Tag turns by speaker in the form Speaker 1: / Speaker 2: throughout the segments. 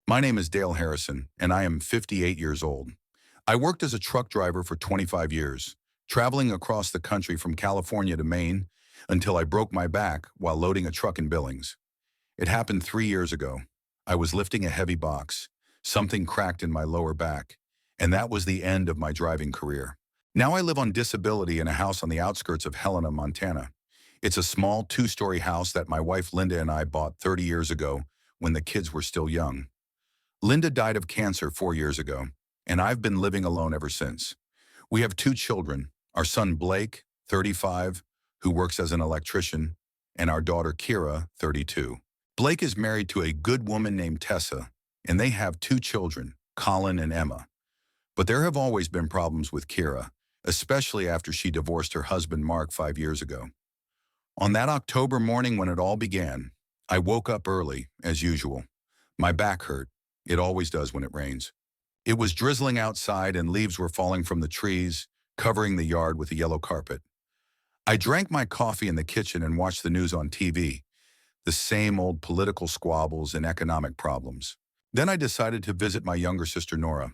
Speaker 1: My name is Dale Harrison, and I am 58 years old. I worked as a truck driver for 25 years, traveling across the country from California to Maine until I broke my back while loading a truck in Billings. It happened 3 years ago. I was lifting a heavy box. Something cracked in my lower back, and that was the end of my driving career. Now I live on disability in a house on the outskirts of Helena, Montana. It's a small two-story house that my wife Linda and I bought 30 years ago when the kids were still young. Linda died of cancer 4 years ago, and I've been living alone ever since. We have two children, our son Blake, 35, who works as an electrician, and our daughter Kira, 32. Blake is married to a good woman named Tessa, and they have two children, Colin and Emma. But there have always been problems with Kira, especially after she divorced her husband Mark 5 years ago. On that October morning when it all began, I woke up early, as usual. My back hurt. It always does when it rains. It was drizzling outside and leaves were falling from the trees, covering the yard with a yellow carpet. I drank my coffee in the kitchen and watched the news on TV, the same old political squabbles and economic problems. Then I decided to visit my younger sister Nora.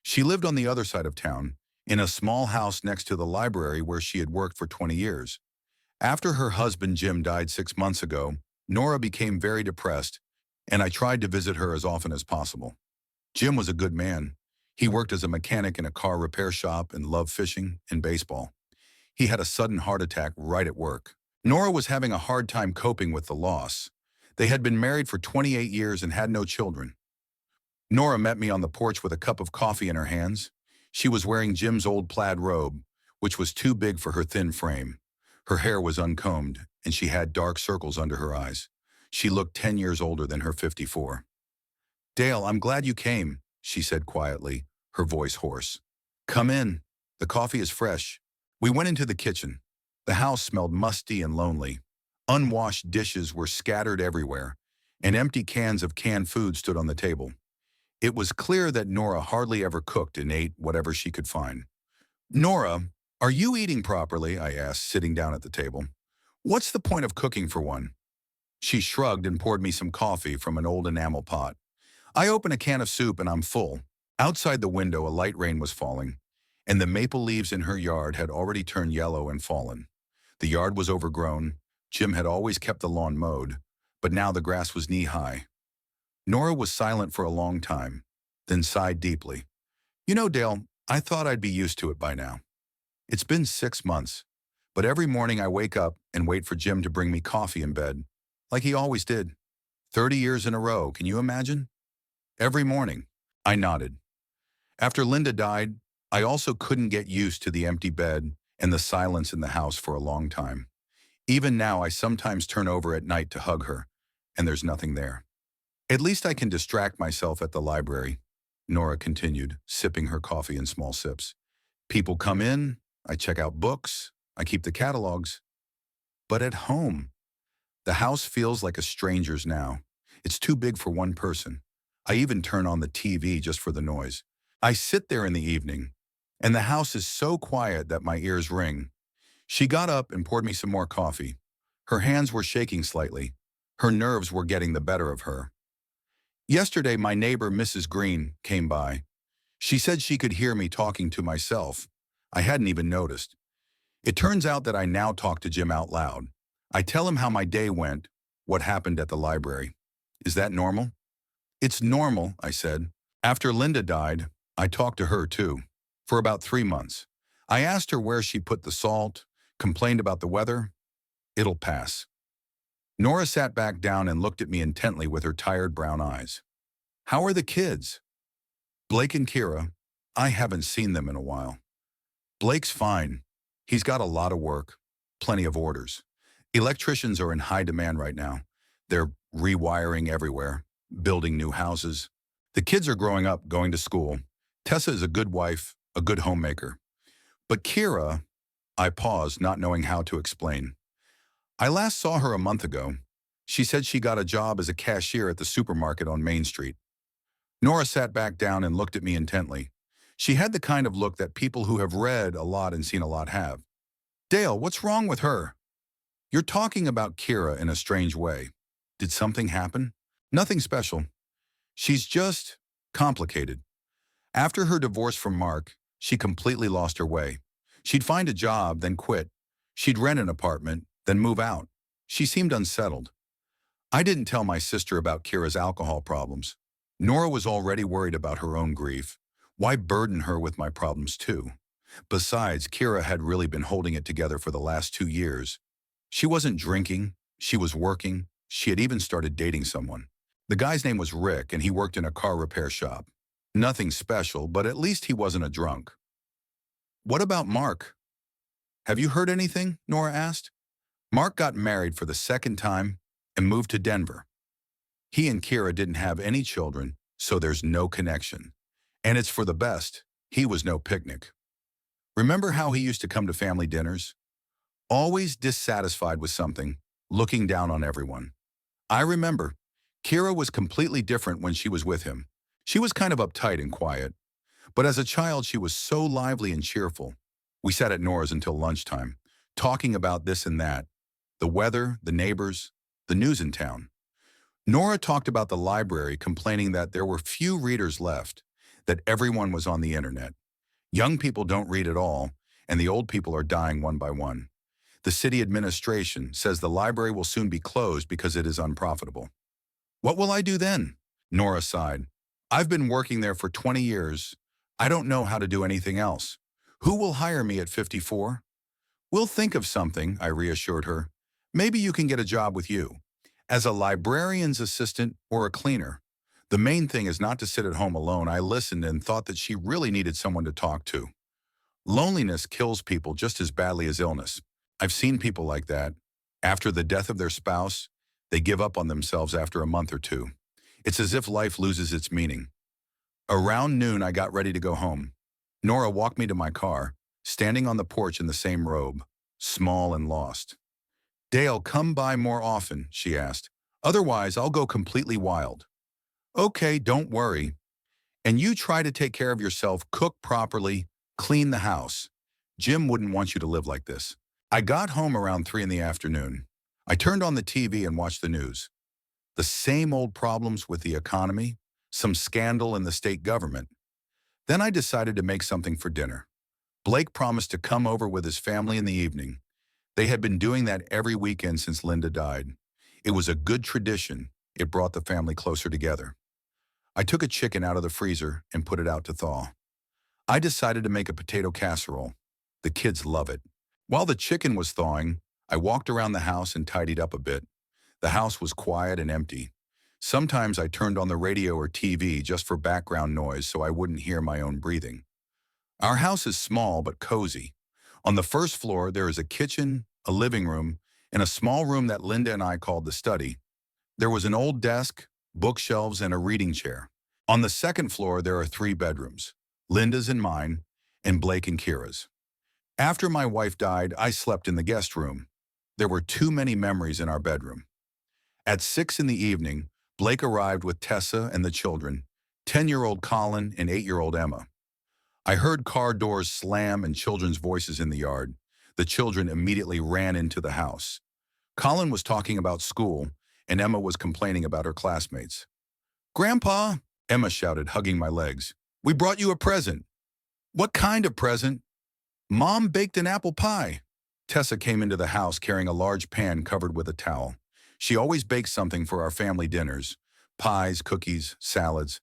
Speaker 1: She lived on the other side of town, in a small house next to the library where she had worked for 20 years. After her husband Jim died 6 months ago, Nora became very depressed, and I tried to visit her as often as possible. Jim was a good man. He worked as a mechanic in a car repair shop and loved fishing and baseball. He had a sudden heart attack right at work. Nora was having a hard time coping with the loss. They had been married for 28 years and had no children. Nora met me on the porch with a cup of coffee in her hands. She was wearing Jim's old plaid robe, which was too big for her thin frame. Her hair was uncombed, and she had dark circles under her eyes. She looked 10 years older than her 54. "Dale, I'm glad you came," she said quietly, her voice hoarse. "Come in. The coffee is fresh." We went into the kitchen. The house smelled musty and lonely. Unwashed dishes were scattered everywhere, and empty cans of canned food stood on the table. It was clear that Nora hardly ever cooked and ate whatever she could find. "Nora, are you eating properly?" I asked, sitting down at the table. "What's the point of cooking for one?" She shrugged and poured me some coffee from an old enamel pot. I open a can of soup and I'm full. Outside the window, a light rain was falling, and the maple leaves in her yard had already turned yellow and fallen. The yard was overgrown. Jim had always kept the lawn mowed, but now the grass was knee-high. Nora was silent for a long time, then sighed deeply. "You know, Dale, I thought I'd be used to it by now. It's been 6 months, but every morning I wake up and wait for Jim to bring me coffee in bed, like he always did. 30 years in a row, can you imagine? Every morning." I nodded. After Linda died, I also couldn't get used to the empty bed and the silence in the house for a long time. Even now, I sometimes turn over at night to hug her, and there's nothing there. "At least I can distract myself at the library," Nora continued, sipping her coffee in small sips. "People come in, I check out books, I keep the catalogs. But at home, the house feels like a stranger's now. It's too big for one person. I even turn on the TV just for the noise. I sit there in the evening, and the house is so quiet that my ears ring." She got up and poured me some more coffee. Her hands were shaking slightly. Her nerves were getting the better of her. "Yesterday, my neighbor, Mrs. Green, came by. She said she could hear me talking to myself. I hadn't even noticed. It turns out that I now talk to Jim out loud. I tell him how my day went, what happened at the library. Is that normal?" "It's normal," I said. "After Linda died, I talked to her too, for about 3 months. I asked her where she put the salt, complained about the weather. It'll pass." Nora sat back down and looked at me intently with her tired brown eyes. "How are the kids?" "Blake and Kira, I haven't seen them in a while. Blake's fine. He's got a lot of work, plenty of orders. Electricians are in high demand right now. They're rewiring everywhere, building new houses. The kids are growing up, going to school. Tessa is a good wife, a good homemaker. But Kira," I paused, not knowing how to explain. "I last saw her a month ago. She said she got a job as a cashier at the supermarket on Main Street." Nora sat back down and looked at me intently. She had the kind of look that people who have read a lot and seen a lot have. "Dale, what's wrong with her? You're talking about Kira in a strange way. Did something happen?" "Nothing special. She's just complicated. After her divorce from Mark, she completely lost her way. She'd find a job, then quit. She'd rent an apartment, then move out. She seemed unsettled. I didn't tell my sister about Kira's alcohol problems. Nora was already worried about her own grief. Why burden her with my problems too? Besides, Kira had really been holding it together for the last 2 years. She wasn't drinking, she was working, she had even started dating someone. The guy's name was Rick and he worked in a car repair shop. Nothing special, but at least he wasn't a drunk. What about Mark? Have you heard anything? Nora asked. Mark got married for the second time and moved to Denver. He and Kira didn't have any children, so there's no connection. And it's for the best. He was no picnic. Remember how he used to come to family dinners? Always dissatisfied with something, looking down on everyone. I remember. Kira was completely different when she was with him. She was kind of uptight and quiet. But as a child, she was so lively and cheerful. We sat at Nora's until lunchtime, talking about this and that, the weather, the neighbors, the news in town. Nora talked about the library, complaining that there were few readers left, that everyone was on the internet. Young people don't read at all, and the old people are dying one by one. The city administration says the library will soon be closed because it is unprofitable. What will I do then? Nora sighed. I've been working there for 20 years. I don't know how to do anything else. Who will hire me at 54? We'll think of something, I reassured her. Maybe you can get a job with you. As a librarian's assistant or a cleaner. The main thing is not to sit at home alone. I listened and thought that she really needed someone to talk to. Loneliness kills people just as badly as illness. I've seen people like that. After the death of their spouse, they give up on themselves after a month or two. It's as if life loses its meaning. Around noon, I got ready to go home. Nora walked me to my car, standing on the porch in the same robe, small and lost. Dale, come by more often, she asked. Otherwise, I'll go completely wild. Okay, don't worry. And you try to take care of yourself, cook properly, clean the house. Jim wouldn't want you to live like this. I got home around 3 in the afternoon. I turned on the TV and watched the news. The same old problems with the economy, some scandal in the state government. Then I decided to make something for dinner. Blake promised to come over with his family in the evening. They had been doing that every weekend since Linda died. It was a good tradition. It brought the family closer together. I took a chicken out of the freezer and put it out to thaw. I decided to make a potato casserole. The kids love it. While the chicken was thawing, I walked around the house and tidied up a bit. The house was quiet and empty. Sometimes I turned on the radio or TV just for background noise so I wouldn't hear my own breathing. Our house is small but cozy. On the first floor, there is a kitchen, a living room, and a small room that Linda and I called the study. There was an old desk, bookshelves, and a reading chair. On the second floor, there are 3 bedrooms, Linda's and mine, and Blake and Kira's. After my wife died, I slept in the guest room. There were too many memories in our bedroom. At 6 in the evening, Blake arrived with Tessa and the children, 10-year-old Colin and 8-year-old Emma. I heard car doors slam and children's voices in the yard. The children immediately ran into the house. Colin was talking about school, and Emma was complaining about her classmates. "Grandpa," Emma shouted, hugging my legs, "we brought you a present." "What kind of present?" "Mom baked an apple pie." Tessa came into the house carrying a large pan covered with a towel. She always bakes something for our family dinners, pies, cookies, salads.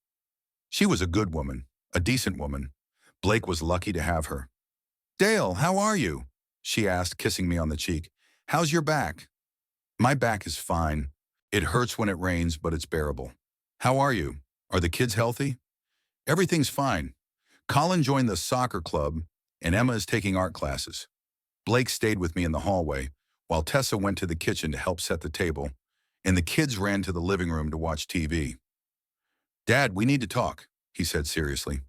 Speaker 1: She was a good woman, a decent woman. Blake was lucky to have her. "Dale, how are you?" she asked, kissing me on the cheek. "How's your back?" "My back is fine. It hurts when it rains, but it's bearable." "How are you? Are the kids healthy?" "Everything's fine. Colin joined the soccer club, and Emma is taking art classes." Blake stayed with me in the hallway, while Tessa went to the kitchen to help set the table, and the kids ran to the living room to watch TV. "Dad, we need to talk," he said seriously.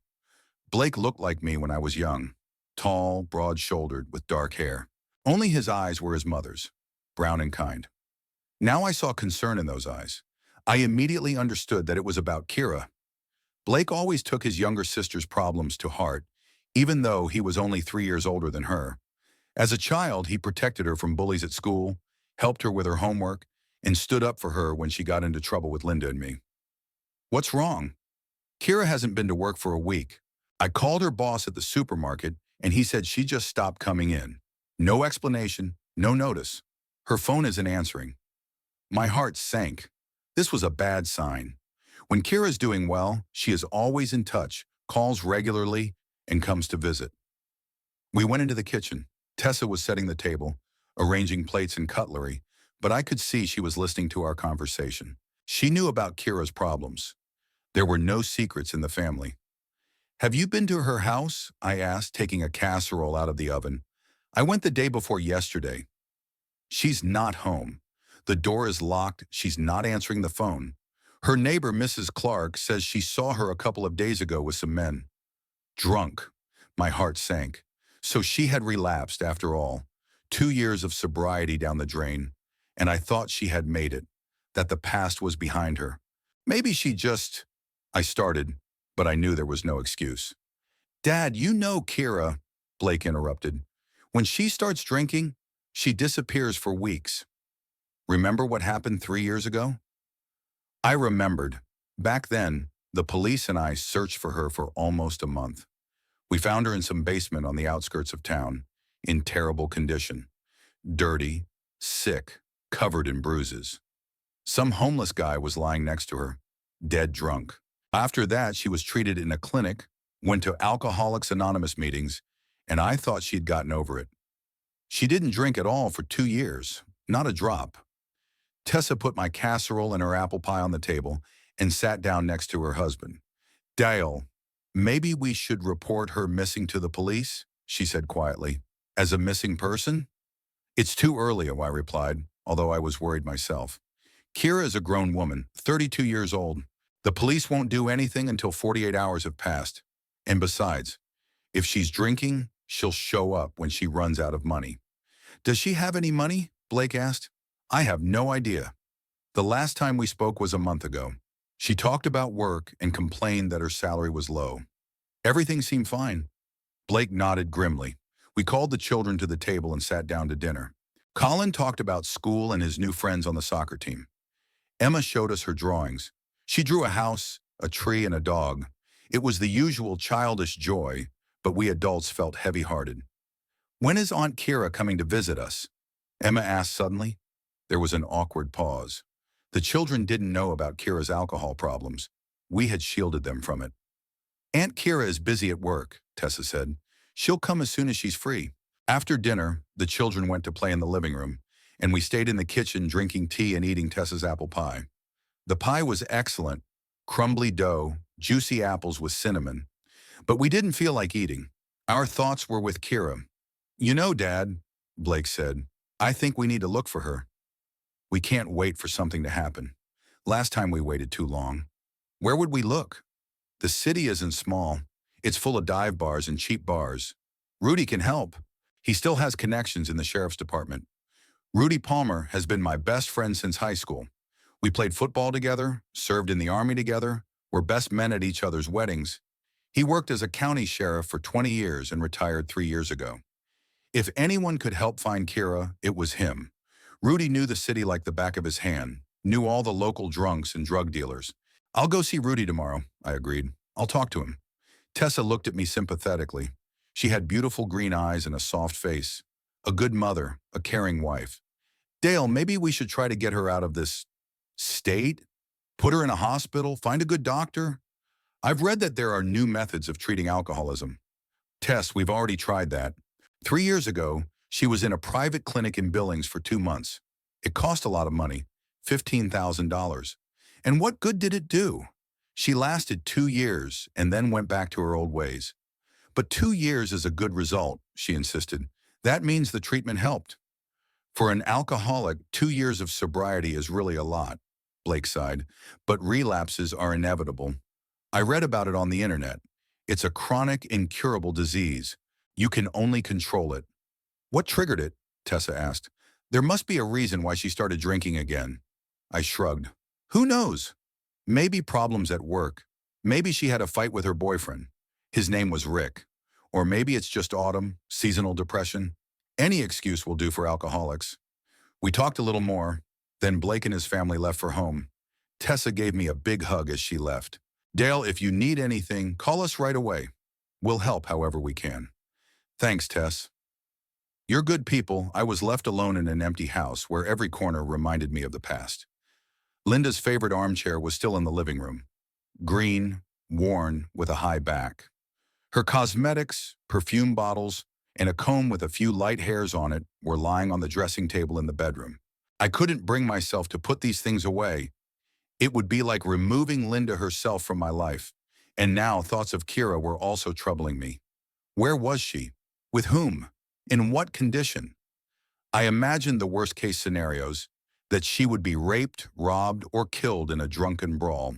Speaker 1: Blake looked like me when I was young, tall, broad-shouldered, with dark hair. Only his eyes were his mother's, brown and kind. Now I saw concern in those eyes. I immediately understood that it was about Kira. Blake always took his younger sister's problems to heart, even though he was only 3 years older than her. As a child, he protected her from bullies at school, helped her with her homework, and stood up for her when she got into trouble with Linda and me. What's wrong? Kira hasn't been to work for a week. I called her boss at the supermarket, and he said she just stopped coming in. No explanation, no notice. Her phone isn't answering. My heart sank. This was a bad sign. When Kira's doing well, she is always in touch, calls regularly, and comes to visit. We went into the kitchen. Tessa was setting the table, arranging plates and cutlery, but I could see she was listening to our conversation. She knew about Kira's problems. There were no secrets in the family. Have you been to her house? I asked, taking a casserole out of the oven. I went the day before yesterday. She's not home. The door is locked. She's not answering the phone. Her neighbor, Mrs. Clark, says she saw her a couple of days ago with some men. Drunk. My heart sank. So she had relapsed after all. 2 years of sobriety down the drain. And I thought she had made it, that the past was behind her. Maybe she just... I started, but I knew there was no excuse. Dad, you know Kira, Blake interrupted. When she starts drinking, she disappears for weeks. Remember what happened 3 years ago? I remembered. Back then, the police and I searched for her for almost a month. We found her in some basement on the outskirts of town, in terrible condition. Dirty, sick, covered in bruises. Some homeless guy was lying next to her, dead drunk. After that, she was treated in a clinic, went to Alcoholics Anonymous meetings, and I thought she'd gotten over it. She didn't drink at all for 2 years, not a drop. Tessa put my casserole and her apple pie on the table and sat down next to her husband. Dale, maybe we should report her missing to the police, she said quietly. As a missing person? It's too early, I replied, although I was worried myself. Kira is a grown woman, 32 years old. The police won't do anything until 48 hours have passed. And besides, if she's drinking, she'll show up when she runs out of money. Does she have any money? Blake asked. I have no idea. The last time we spoke was a month ago. She talked about work and complained that her salary was low. Everything seemed fine. Blake nodded grimly. We called the children to the table and sat down to dinner. Colin talked about school and his new friends on the soccer team. Emma showed us her drawings. She drew a house, a tree, and a dog. It was the usual childish joy, but we adults felt heavy-hearted. When is Aunt Kira coming to visit us? Emma asked suddenly. There was an awkward pause. The children didn't know about Kira's alcohol problems. We had shielded them from it. Aunt Kira is busy at work, Tessa said. She'll come as soon as she's free. After dinner, the children went to play in the living room, and we stayed in the kitchen drinking tea and eating Tessa's apple pie. The pie was excellent, crumbly dough, juicy apples with cinnamon. But we didn't feel like eating. Our thoughts were with Kira. You know, Dad, Blake said, I think we need to look for her. We can't wait for something to happen. Last time we waited too long. Where would we look? The city isn't small. It's full of dive bars and cheap bars. Rudy can help. He still has connections in the sheriff's department. Rudy Palmer has been my best friend since high school. We played football together, served in the army together, were best men at each other's weddings. He worked as a county sheriff for 20 years and retired 3 years ago. If anyone could help find Kira, it was him. Rudy knew the city like the back of his hand, knew all the local drunks and drug dealers. I'll go see Rudy tomorrow, I agreed. I'll talk to him. Tessa looked at me sympathetically. She had beautiful green eyes and a soft face. A good mother, a caring wife. Dale, maybe we should try to get her out of this state? Put her in a hospital? Find a good doctor? I've read that there are new methods of treating alcoholism. Tess, we've already tried that. 3 years ago, she was in a private clinic in Billings for 2 months. It cost a lot of money, $15,000. And what good did it do? She lasted 2 years and then went back to her old ways. But 2 years is a good result, she insisted. That means the treatment helped. For an alcoholic, 2 years of sobriety is really a lot, Blake sighed, but relapses are inevitable. I read about it on the internet. It's a chronic, incurable disease. You can only control it. What triggered it? Tessa asked. There must be a reason why she started drinking again. I shrugged. Who knows? Maybe problems at work. Maybe she had a fight with her boyfriend. His name was Rick. Or maybe it's just autumn, seasonal depression. Any excuse will do for alcoholics. We talked a little more, then Blake and his family left for home. Tessa gave me a big hug as she left. Dale, if you need anything, call us right away. We'll help however we can. Thanks, Tess. You're good people. I was left alone in an empty house where every corner reminded me of the past. Linda's favorite armchair was still in the living room. Green, worn, with a high back. Her cosmetics, perfume bottles, and a comb with a few light hairs on it were lying on the dressing table in the bedroom. I couldn't bring myself to put these things away. It would be like removing Linda herself from my life. And now thoughts of Kira were also troubling me. Where was she? With whom? In what condition? I imagined the worst-case scenarios, that she would be raped, robbed, or killed in a drunken brawl.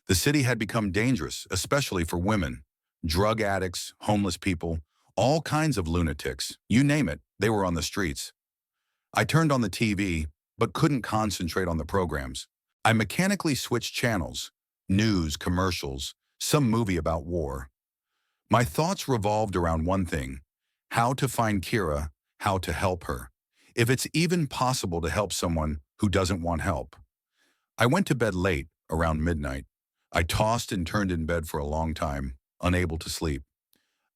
Speaker 1: The city had become dangerous, especially for women. Drug addicts, homeless people, all kinds of lunatics, you name it, they were on the streets. I turned on the TV, but couldn't concentrate on the programs. I mechanically switched channels, news, commercials, some movie about war. My thoughts revolved around one thing: how to find Kira, how to help her. If it's even possible to help someone who doesn't want help. I went to bed late, around midnight. I tossed and turned in bed for a long time, unable to sleep.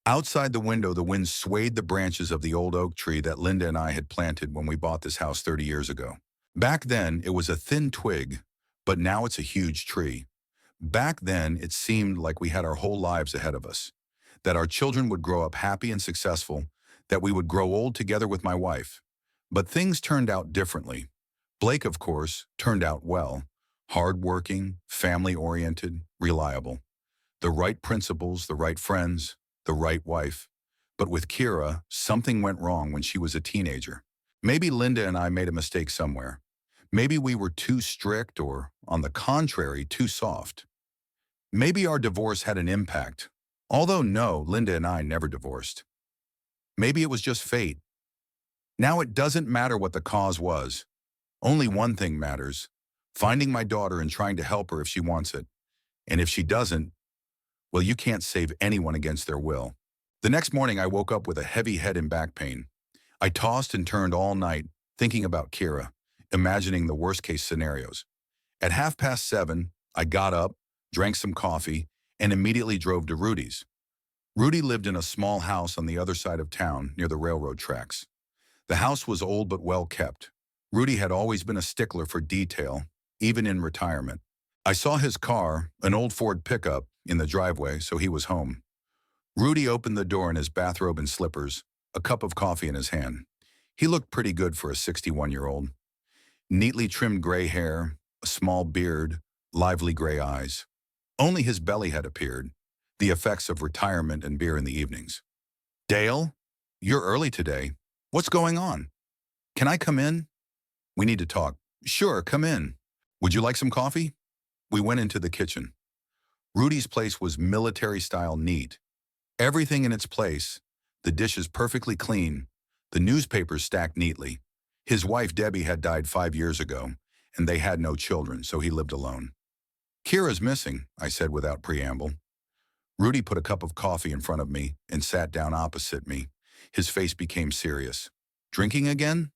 Speaker 1: Outside the window, the wind swayed the branches of the old oak tree that Linda and I had planted when we bought this house 30 years ago. Back then, it was a thin twig, but now it's a huge tree. Back then, it seemed like we had our whole lives ahead of us, that our children would grow up happy and successful, that we would grow old together with my wife. But things turned out differently. Blake, of course, turned out well. Hardworking, family-oriented, reliable. The right principles, the right friends, the right wife. But with Kira, something went wrong when she was a teenager. Maybe Linda and I made a mistake somewhere. Maybe we were too strict or, on the contrary, too soft. Maybe our divorce had an impact. Although no, Linda and I never divorced. Maybe it was just fate. Now it doesn't matter what the cause was. Only one thing matters: finding my daughter and trying to help her if she wants it. And if she doesn't, well, you can't save anyone against their will. The next morning, I woke up with a heavy head and back pain. I tossed and turned all night, thinking about Kira, imagining the worst-case scenarios. At 7:30, I got up, drank some coffee, and immediately drove to Rudy's. Rudy lived in a small house on the other side of town, near the railroad tracks. The house was old but well kept. Rudy had always been a stickler for detail, even in retirement. I saw his car, an old Ford pickup, in the driveway, so he was home. Rudy opened the door in his bathrobe and slippers, a cup of coffee in his hand. He looked pretty good for a 61-year-old. Neatly trimmed gray hair, a small beard, lively gray eyes. Only his belly had appeared, the effects of retirement and beer in the evenings. "Dale, you're early today. What's going on? Can I come in? We need to talk." "Sure, come in. Would you like some coffee?" We went into the kitchen. Rudy's place was military-style neat. Everything in its place, the dishes perfectly clean, the newspapers stacked neatly. His wife Debbie had died 5 years ago, and they had no children, so he lived alone. "Kira's missing," I said without preamble. Rudy put a cup of coffee in front of me and sat down opposite me. His face became serious. "Drinking again?"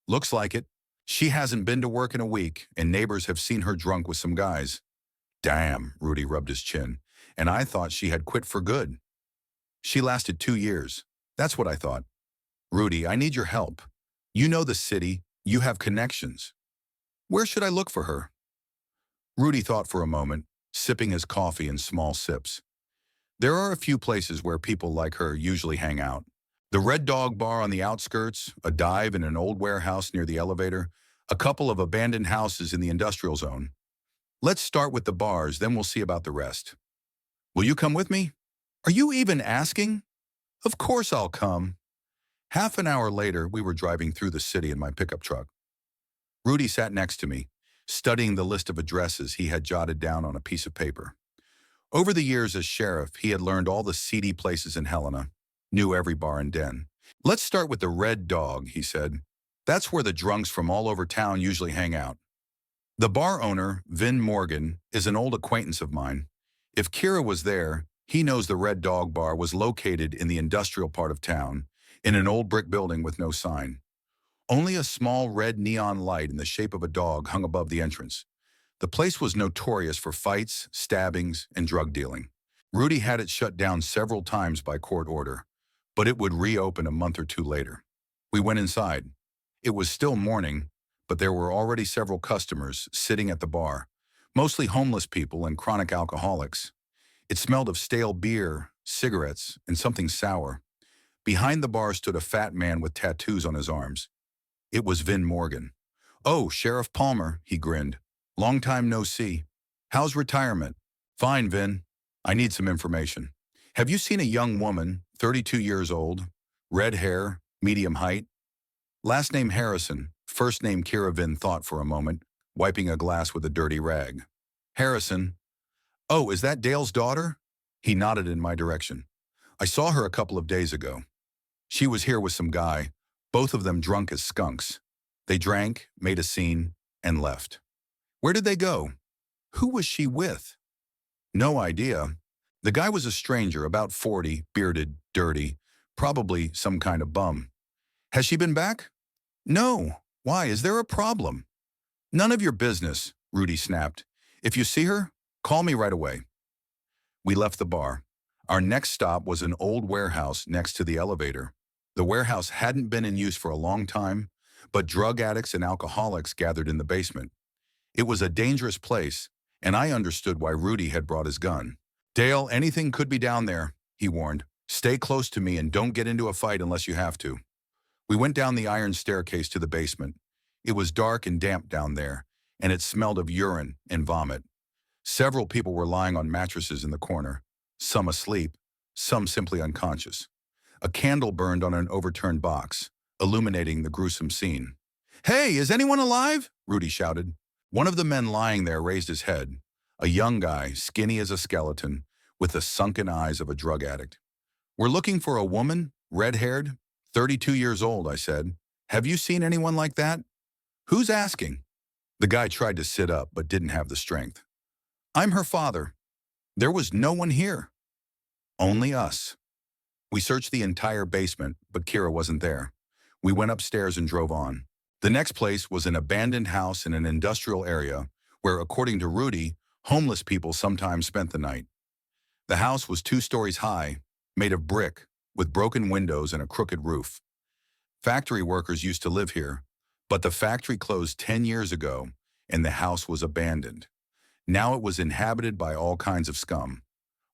Speaker 1: "Looks like it. She hasn't been to work in a week, and neighbors have seen her drunk with some guys." "Damn," Rudy rubbed his chin, "and I thought she had quit for good." "She lasted 2 years. That's what I thought." "Rudy, I need your help. You know the city. You have connections. Where should I look for her?" Rudy thought for a moment, sipping his coffee in small sips. "There are a few places where people like her usually hang out. The Red Dog Bar on the outskirts, a dive in an old warehouse near the elevator, a couple of abandoned houses in the industrial zone. Let's start with the bars, then we'll see about the rest." "Will you come with me?" "Are you even asking?" "Of course I'll come." Half an hour later, we were driving through the city in my pickup truck. Rudy sat next to me, studying the list of addresses he had jotted down on a piece of paper. Over the years as sheriff, he had learned all the seedy places in Helena, knew every bar and den. "Let's start with the Red Dog," he said. "That's where the drunks from all over town usually hang out. The bar owner, Vin Morgan, is an old acquaintance of mine. If Kira was there, he knows the Red Dog Bar was located in the industrial part of town, in an old brick building with no sign. Only a small red neon light in the shape of a dog hung above the entrance. The place was notorious for fights, stabbings, and drug dealing. Rudy had it shut down several times by court order, but it would reopen a month or two later. We went inside. It was still morning, but there were already several customers sitting at the bar, mostly homeless people and chronic alcoholics. It smelled of stale beer, cigarettes, and something sour. Behind the bar stood a fat man with tattoos on his arms. It was Vin Morgan. "Oh, Sheriff Palmer," he grinned. "Long time no see. How's retirement?" "Fine, Vin. I need some information. Have you seen a young woman, 32 years old, red hair, medium height?" "Last name Harrison, first name Kira." Vin thought for a moment, wiping a glass with a dirty rag. "Harrison. Oh, is that Dale's daughter?" He nodded in my direction. "I saw her a couple of days ago. She was here with some guy, both of them drunk as skunks. They drank, made a scene, and left." "Where did they go? Who was she with?" "No idea. The guy was a stranger, about 40, bearded, dirty, probably some kind of bum." "Has she been back?" "No. Why, is there a problem?" "None of your business," Rudy snapped. "If you see her, call me right away." We left the bar. Our next stop was an old warehouse next to the elevator. The warehouse hadn't been in use for a long time, but drug addicts and alcoholics gathered in the basement. It was a dangerous place, and I understood why Rudy had brought his gun. "Dale, anything could be down there," he warned. "Stay close to me and don't get into a fight unless you have to." We went down the iron staircase to the basement. It was dark and damp down there, and it smelled of urine and vomit. Several people were lying on mattresses in the corner, some asleep, some simply unconscious. A candle burned on an overturned box, illuminating the gruesome scene. "Hey, is anyone alive?" Rudy shouted. One of the men lying there raised his head, a young guy, skinny as a skeleton, with the sunken eyes of a drug addict. "We're looking for a woman, red-haired, 32 years old," I said. "Have you seen anyone like that?" "Who's asking?" The guy tried to sit up but didn't have the strength. "I'm her father. There was no one here." "Only us." We searched the entire basement, but Kira wasn't there. We went upstairs and drove on. The next place was an abandoned house in an industrial area where, according to Rudy, homeless people sometimes spent the night. The house was 2 stories high, made of brick, with broken windows and a crooked roof. Factory workers used to live here, but the factory closed 10 years ago and the house was abandoned. Now it was inhabited by all kinds of scum.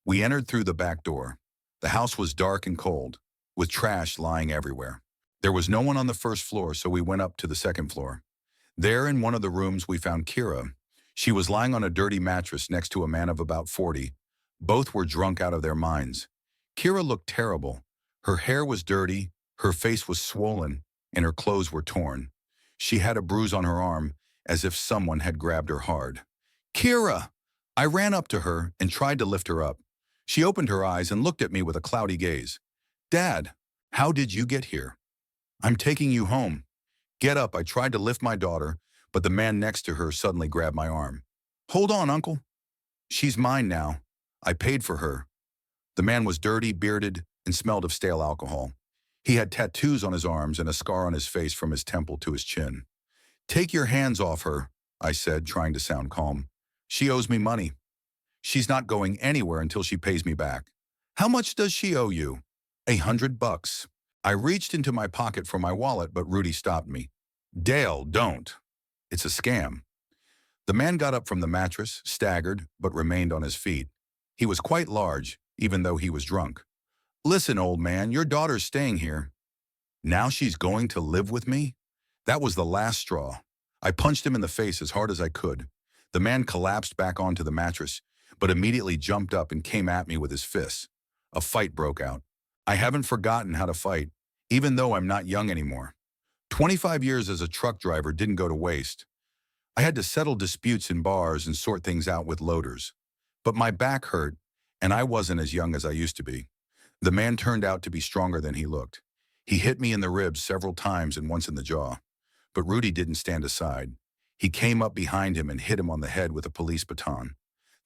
Speaker 1: We entered through the back door. The house was dark and cold, with trash lying everywhere. There was no one on the first floor, so we went up to the second floor. There, in one of the rooms, we found Kira. She was lying on a dirty mattress next to a man of about 40. Both were drunk out of their minds. Kira looked terrible. Her hair was dirty, her face was swollen, and her clothes were torn. She had a bruise on her arm, as if someone had grabbed her hard. "Kira!" I ran up to her and tried to lift her up. She opened her eyes and looked at me with a cloudy gaze. "Dad, how did you get here?" "I'm taking you home." "Get up." I tried to lift my daughter, but the man next to her suddenly grabbed my arm. "Hold on, Uncle." "She's mine now. I paid for her." The man was dirty, bearded, and smelled of stale alcohol. He had tattoos on his arms and a scar on his face from his temple to his chin. "Take your hands off her," I said, trying to sound calm. "She owes me money. She's not going anywhere until she pays me back." "How much does she owe you?" $100. I reached into my pocket for my wallet, but Rudy stopped me. "Dale, don't. It's a scam." The man got up from the mattress, staggered, but remained on his feet. He was quite large, even though he was drunk. "Listen, old man, your daughter's staying here." "Now she's going to live with me?" That was the last straw. I punched him in the face as hard as I could. The man collapsed back onto the mattress, but immediately jumped up and came at me with his fists. A fight broke out. I haven't forgotten how to fight, even though I'm not young anymore. 25 years as a truck driver didn't go to waste. I had to settle disputes in bars and sort things out with loaders. But my back hurt, and I wasn't as young as I used to be. The man turned out to be stronger than he looked. He hit me in the ribs several times and once in the jaw. But Rudy didn't stand aside. He came up behind him and hit him on the head with a police baton.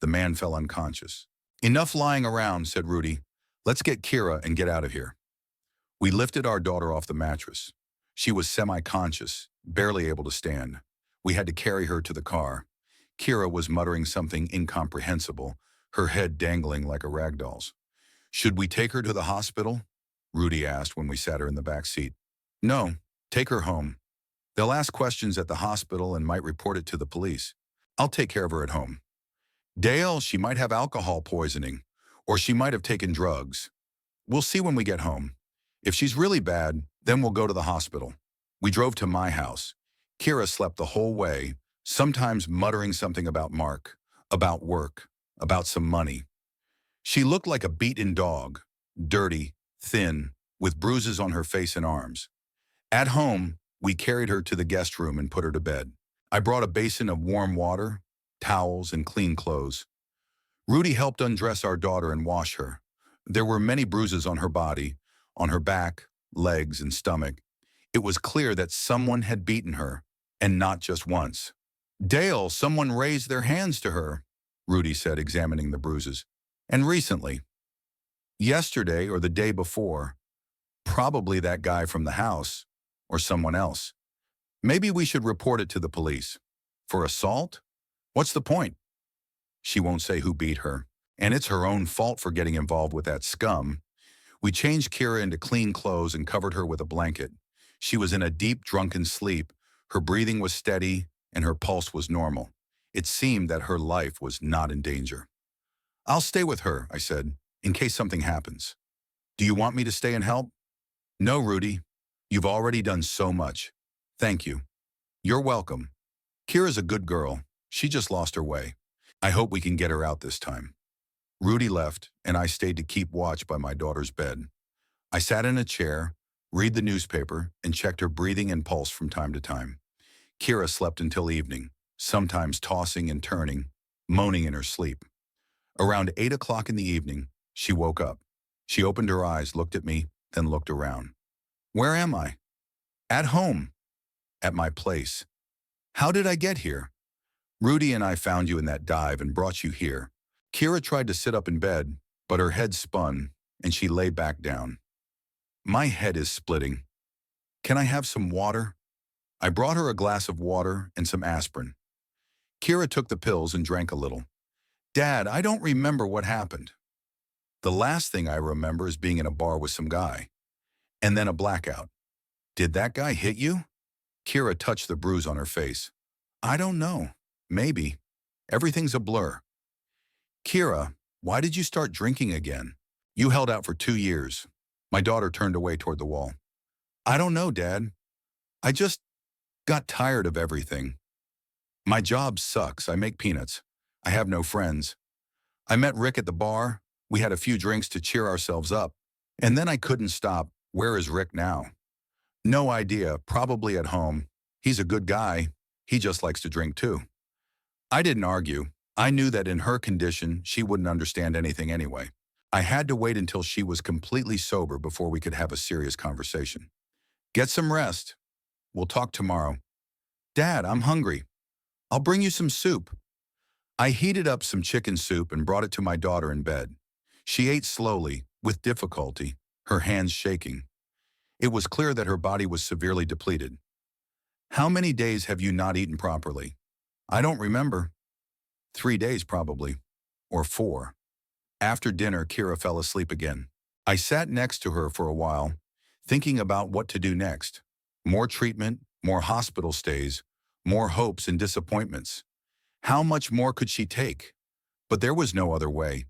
Speaker 1: The man fell unconscious. "Enough lying around," said Rudy. "Let's get Kira and get out of here." We lifted our daughter off the mattress. She was semi-conscious, barely able to stand. We had to carry her to the car. Kira was muttering something incomprehensible, her head dangling like a rag doll's. Should we take her to the hospital? Rudy asked when we sat her in the back seat. No, take her home. They'll ask questions at the hospital and might report it to the police. I'll take care of her at home. Dale, she might have alcohol poisoning, or she might have taken drugs. We'll see when we get home. If she's really bad, then we'll go to the hospital. We drove to my house. Kira slept the whole way, sometimes muttering something about Mark, about work, about some money. She looked like a beaten dog, dirty, thin, with bruises on her face and arms. At home, we carried her to the guest room and put her to bed. I brought a basin of warm water, towels, and clean clothes. Rudy helped undress our daughter and wash her. There were many bruises on her body, on her back, legs, and stomach. It was clear that someone had beaten her, and not just once. Dale, someone raised their hands to her, Rudy said, examining the bruises. And recently, yesterday or the day before, probably that guy from the house, or someone else. Maybe we should report it to the police. For assault? What's the point? She won't say who beat her, and it's her own fault for getting involved with that scum. We changed Kira into clean clothes and covered her with a blanket. She was in a deep, drunken sleep. Her breathing was steady, and her pulse was normal. It seemed that her life was not in danger. I'll stay with her, I said, in case something happens. Do you want me to stay and help? No, Rudy. You've already done so much. Thank you. You're welcome. Kira's a good girl. She just lost her way. I hope we can get her out this time. Rudy left, and I stayed to keep watch by my daughter's bed. I sat in a chair, read the newspaper, and checked her breathing and pulse from time to time. Kira slept until evening, sometimes tossing and turning, moaning in her sleep. Around 8 o'clock in the evening, she woke up. She opened her eyes, looked at me, then looked around. Where am I? At home. At my place. How did I get here? Rudy and I found you in that dive and brought you here. Kira tried to sit up in bed, but her head spun, and she lay back down. My head is splitting. Can I have some water? I brought her a glass of water and some aspirin. Kira took the pills and drank a little. Dad, I don't remember what happened. The last thing I remember is being in a bar with some guy. And then a blackout. Did that guy hit you? Kira touched the bruise on her face. I don't know. Maybe. Everything's a blur. Kira, why did you start drinking again? You held out for 2 years. My daughter turned away toward the wall. I don't know, Dad. I just got tired of everything. My job sucks. I make peanuts. I have no friends. I met Rick at the bar. We had a few drinks to cheer ourselves up. And then I couldn't stop. Where is Rick now? No idea. Probably at home. He's a good guy. He just likes to drink too. I didn't argue. I knew that in her condition, she wouldn't understand anything anyway. I had to wait until she was completely sober before we could have a serious conversation. Get some rest. We'll talk tomorrow. Dad, I'm hungry. I'll bring you some soup. I heated up some chicken soup and brought it to my daughter in bed. She ate slowly, with difficulty, her hands shaking. It was clear that her body was severely depleted. How many days have you not eaten properly? I don't remember. 3 days probably, or 4. After dinner, Kira fell asleep again. I sat next to her for a while, thinking about what to do next. More treatment, more hospital stays, more hopes and disappointments. How much more could she take? But there was no other way.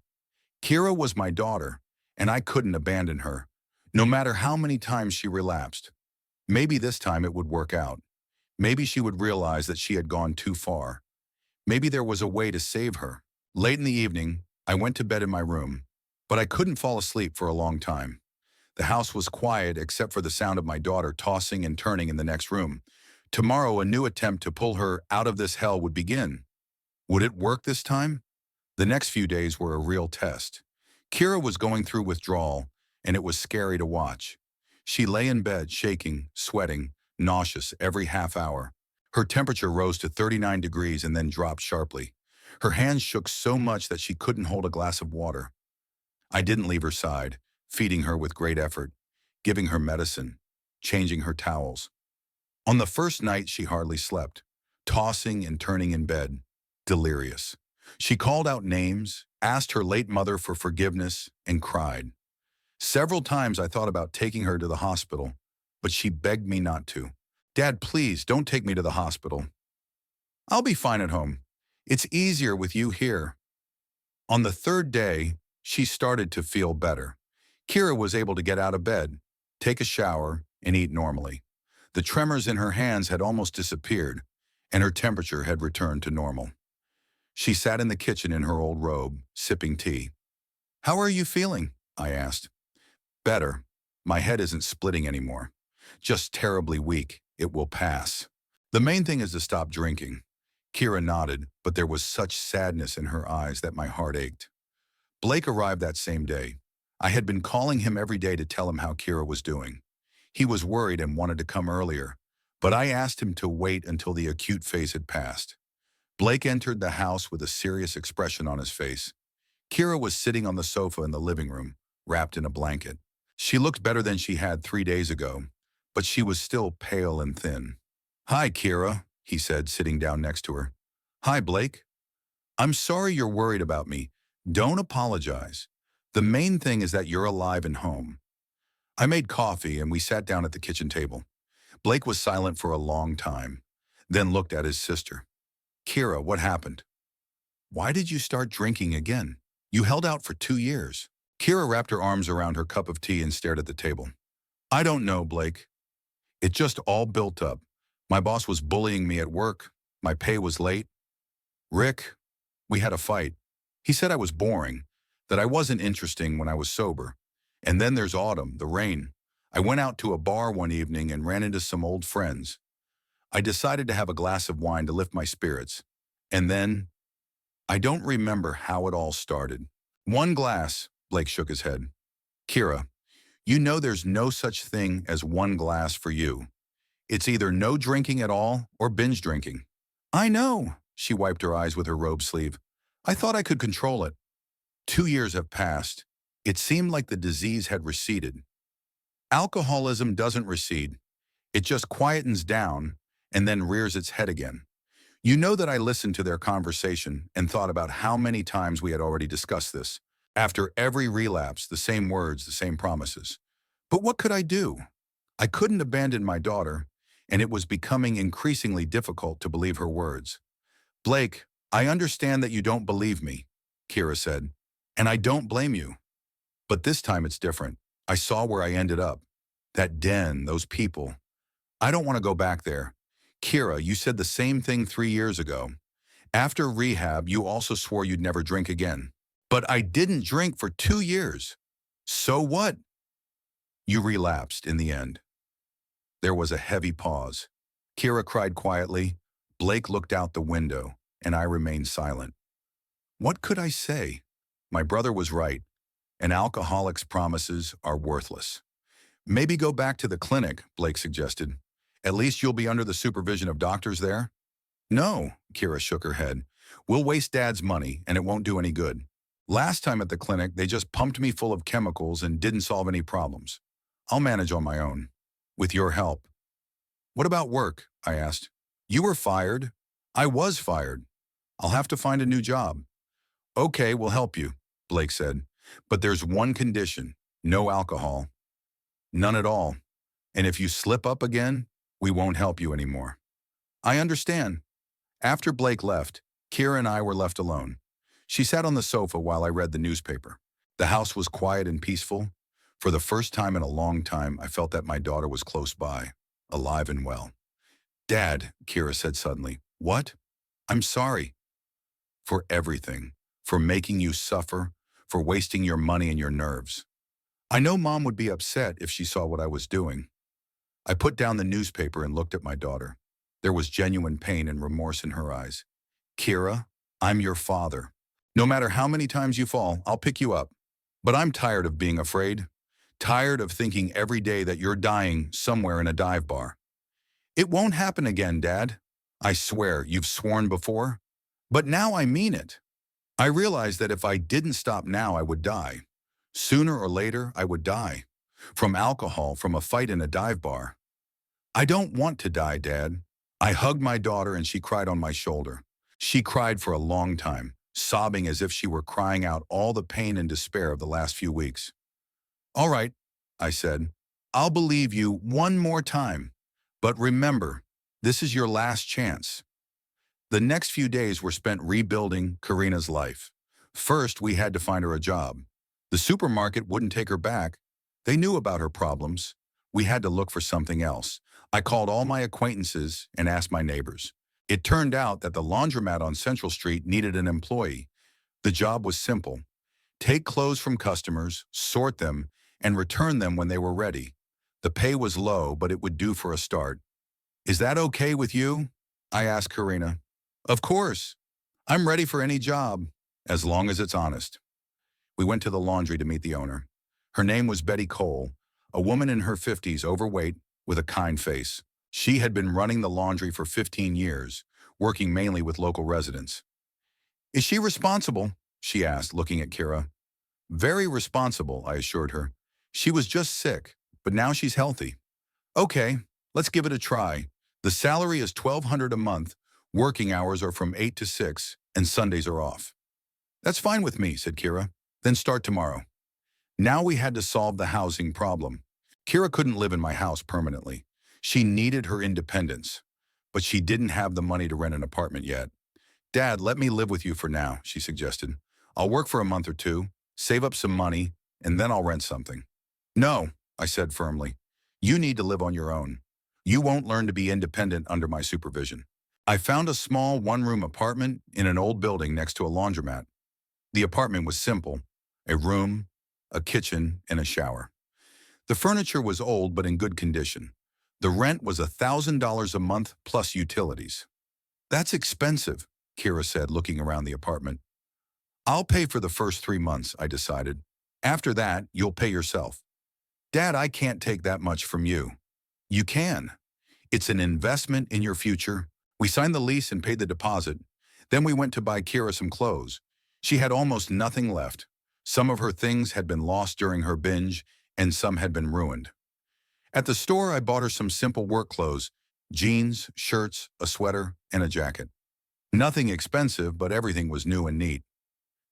Speaker 1: Kira was my daughter, and I couldn't abandon her, no matter how many times she relapsed. Maybe this time it would work out. Maybe she would realize that she had gone too far. Maybe there was a way to save her. Late in the evening, I went to bed in my room, but I couldn't fall asleep for a long time. The house was quiet except for the sound of my daughter tossing and turning in the next room. Tomorrow, a new attempt to pull her out of this hell would begin. Would it work this time? The next few days were a real test. Kira was going through withdrawal, and it was scary to watch. She lay in bed, shaking, sweating, nauseous every half hour. Her temperature rose to 39 degrees and then dropped sharply. Her hands shook so much that she couldn't hold a glass of water. I didn't leave her side, feeding her with great effort, giving her medicine, changing her towels. On the first night, she hardly slept, tossing and turning in bed. delirious. She called out names, asked her late mother for forgiveness, and cried. Several times I thought about taking her to the hospital, but she begged me not to. Dad, please don't take me to the hospital. I'll be fine at home. It's easier with you here. On the third day, she started to feel better. Kira was able to get out of bed, take a shower, and eat normally. The tremors in her hands had almost disappeared, and her temperature had returned to normal. She sat in the kitchen in her old robe, sipping tea. "How are you feeling?" I asked. "Better. My head isn't splitting anymore. Just terribly weak. It will pass. The main thing is to stop drinking." Kira nodded, but there was such sadness in her eyes that my heart ached. Blake arrived that same day. I had been calling him every day to tell him how Kira was doing. He was worried and wanted to come earlier, but I asked him to wait until the acute phase had passed. Blake entered the house with a serious expression on his face. Kira was sitting on the sofa in the living room, wrapped in a blanket. She looked better than she had 3 days ago, but she was still pale and thin. "Hi, Kira," he said, sitting down next to her. "Hi, Blake. I'm sorry you're worried about me. Don't apologize. The main thing is that you're alive and home." I made coffee and we sat down at the kitchen table. Blake was silent for a long time, then looked at his sister. "Kira, what happened? Why did you start drinking again? You held out for 2 years." Kira wrapped her arms around her cup of tea and stared at the table. "I don't know, Blake. It just all built up. My boss was bullying me at work. My pay was late. Rick, we had a fight. He said I was boring, that I wasn't interesting when I was sober. And then there's autumn, the rain. I went out to a bar one evening and ran into some old friends. I decided to have a glass of wine to lift my spirits. And then, I don't remember how it all started." "One glass," Blake shook his head. "Kira, you know there's no such thing as one glass for you. It's either no drinking at all or binge drinking." "I know," she wiped her eyes with her robe sleeve. "I thought I could control it." 2 years have passed. It seemed like the disease had receded. Alcoholism doesn't recede. It just quietens down and then rears its head again. You know that I listened to their conversation and thought about how many times we had already discussed this. After every relapse, the same words, the same promises. But what could I do? I couldn't abandon my daughter, and it was becoming increasingly difficult to believe her words. "Blake, I understand that you don't believe me," Kira said, "and I don't blame you. But this time it's different. I saw where I ended up. That den, those people. I don't want to go back there. Kira, you said the same thing 3 years ago. After rehab, you also swore you'd never drink again. But I didn't drink for 2 years. So what? You relapsed in the end." There was a heavy pause. Kira cried quietly. Blake looked out the window, and I remained silent. What could I say? My brother was right. An alcoholic's promises are worthless. "Maybe go back to the clinic," Blake suggested. "At least you'll be under the supervision of doctors there." "No," Kira shook her head. "We'll waste Dad's money, and it won't do any good. Last time at the clinic, they just pumped me full of chemicals and didn't solve any problems. I'll manage on my own. With your help." "What about work?" I asked. "You were fired." "I was fired. I'll have to find a new job." "Okay, we'll help you," Blake said. "But there's one condition. No alcohol." "None at all. And if you slip up again, we won't help you anymore." "I understand." After Blake left, Kira and I were left alone. She sat on the sofa while I read the newspaper. The house was quiet and peaceful. For the first time in a long time, I felt that my daughter was close by, alive and well. "Dad," Kira said suddenly. "What?" "I'm sorry." "For everything. For making you suffer. For wasting your money and your nerves. I know Mom would be upset if she saw what I was doing." I put down the newspaper and looked at my daughter. There was genuine pain and remorse in her eyes. "Kira, I'm your father. No matter how many times you fall, I'll pick you up. But I'm tired of being afraid. Tired of thinking every day that you're dying somewhere in a dive bar." "It won't happen again, Dad." "I swear, you've sworn before." "But now I mean it." I realized that if I didn't stop now, I would die. Sooner or later, I would die. From alcohol, from a fight in a dive bar. "I don't want to die, Dad." I hugged my daughter and she cried on my shoulder. She cried for a long time, sobbing as if she were crying out all the pain and despair of the last few weeks. All right, I said, I'll believe you one more time. But remember, this is your last chance. The next few days were spent rebuilding Karina's life. First, we had to find her a job. The supermarket wouldn't take her back. They knew about her problems. We had to look for something else. I called all my acquaintances and asked my neighbors. It turned out that the laundromat on Central Street needed an employee. The job was simple. Take clothes from customers, sort them, and return them when they were ready. The pay was low, but it would do for a start. Is that okay with you? I asked Karina. Of course. I'm ready for any job, as long as it's honest. We went to the laundry to meet the owner. Her name was Betty Cole, a woman in her 50s, overweight, with a kind face. She had been running the laundry for 15 years, working mainly with local residents. Is she responsible? She asked, looking at Kira. Very responsible, I assured her. She was just sick, but now she's healthy. Okay, let's give it a try. The salary is $1,200 a month. Working hours are from 8 to 6, and Sundays are off. That's fine with me, said Kira. Then start tomorrow. Now we had to solve the housing problem. Kira couldn't live in my house permanently. She needed her independence, but she didn't have the money to rent an apartment yet. Dad, let me live with you for now, she suggested. I'll work for a month or two, save up some money, and then I'll rent something. No, I said firmly. You need to live on your own. You won't learn to be independent under my supervision. I found a small one-room apartment in an old building next to a laundromat. The apartment was simple, a room, a kitchen, and a shower. The furniture was old but in good condition. The rent was $1,000 a month plus utilities. That's expensive, Kira said, looking around the apartment. I'll pay for the first 3 months, I decided. After that, you'll pay yourself. Dad, I can't take that much from you. You can. It's an investment in your future. We signed the lease and paid the deposit. Then we went to buy Kira some clothes. She had almost nothing left. Some of her things had been lost during her binge, and some had been ruined. At the store, I bought her some simple work clothes, jeans, shirts, a sweater, and a jacket. Nothing expensive, but everything was new and neat.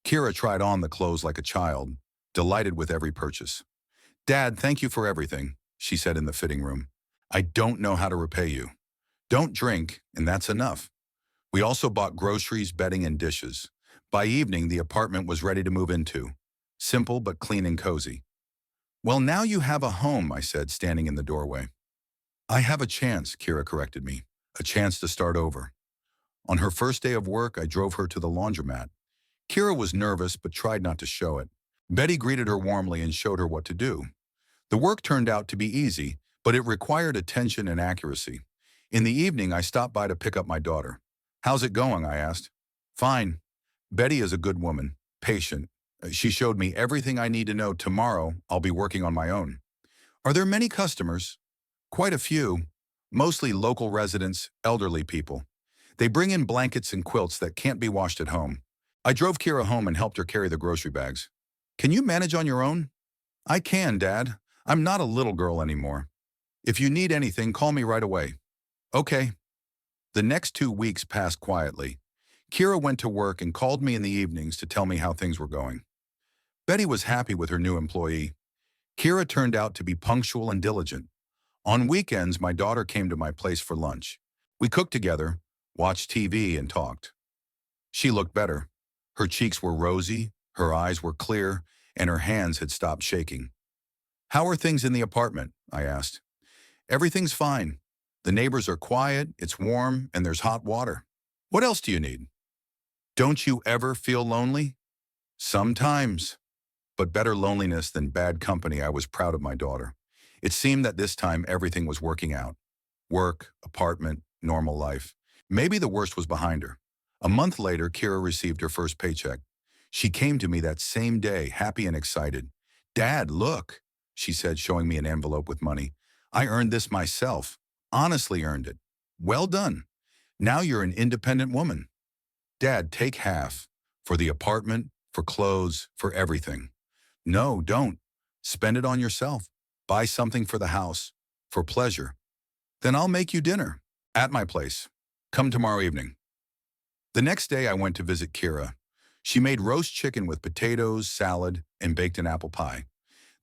Speaker 1: Kira tried on the clothes like a child, delighted with every purchase. Dad, thank you for everything, she said in the fitting room. I don't know how to repay you. Don't drink, and that's enough. We also bought groceries, bedding, and dishes. By evening, the apartment was ready to move into. Simple but clean and cozy. Well, now you have a home, I said, standing in the doorway. I have a chance, Kira corrected me. A chance to start over. On her first day of work, I drove her to the laundromat. Kira was nervous but tried not to show it. Betty greeted her warmly and showed her what to do. The work turned out to be easy, but it required attention and accuracy. In the evening, I stopped by to pick up my daughter. How's it going? I asked. Fine. Betty is a good woman, patient. She showed me everything I need to know. Tomorrow, I'll be working on my own. Are there many customers? Quite a few, mostly local residents, elderly people. They bring in blankets and quilts that can't be washed at home. I drove Kira home and helped her carry the grocery bags. Can you manage on your own? I can, Dad. I'm not a little girl anymore. If you need anything, call me right away. Okay. The next 2 weeks passed quietly. Kira went to work and called me in the evenings to tell me how things were going. Betty was happy with her new employee. Kira turned out to be punctual and diligent. On weekends, my daughter came to my place for lunch. We cooked together, watched TV, and talked. She looked better. Her cheeks were rosy, her eyes were clear, and her hands had stopped shaking. How are things in the apartment? I asked. Everything's fine. The neighbors are quiet, it's warm, and there's hot water. What else do you need? Don't you ever feel lonely? Sometimes. But better loneliness than bad company. I was proud of my daughter. It seemed that this time everything was working out. Work, apartment, normal life. Maybe the worst was behind her. A month later, Kira received her first paycheck. She came to me that same day, happy and excited. Dad, look, she said, showing me an envelope with money. I earned this myself. Honestly earned it. Well done. Now you're an independent woman. Dad, take half. For the apartment, for clothes, for everything. No, don't. Spend it on yourself. Buy something for the house. For pleasure. Then I'll make you dinner. At my place. Come tomorrow evening. The next day I went to visit Kira. She made roast chicken with potatoes, salad, and baked an apple pie.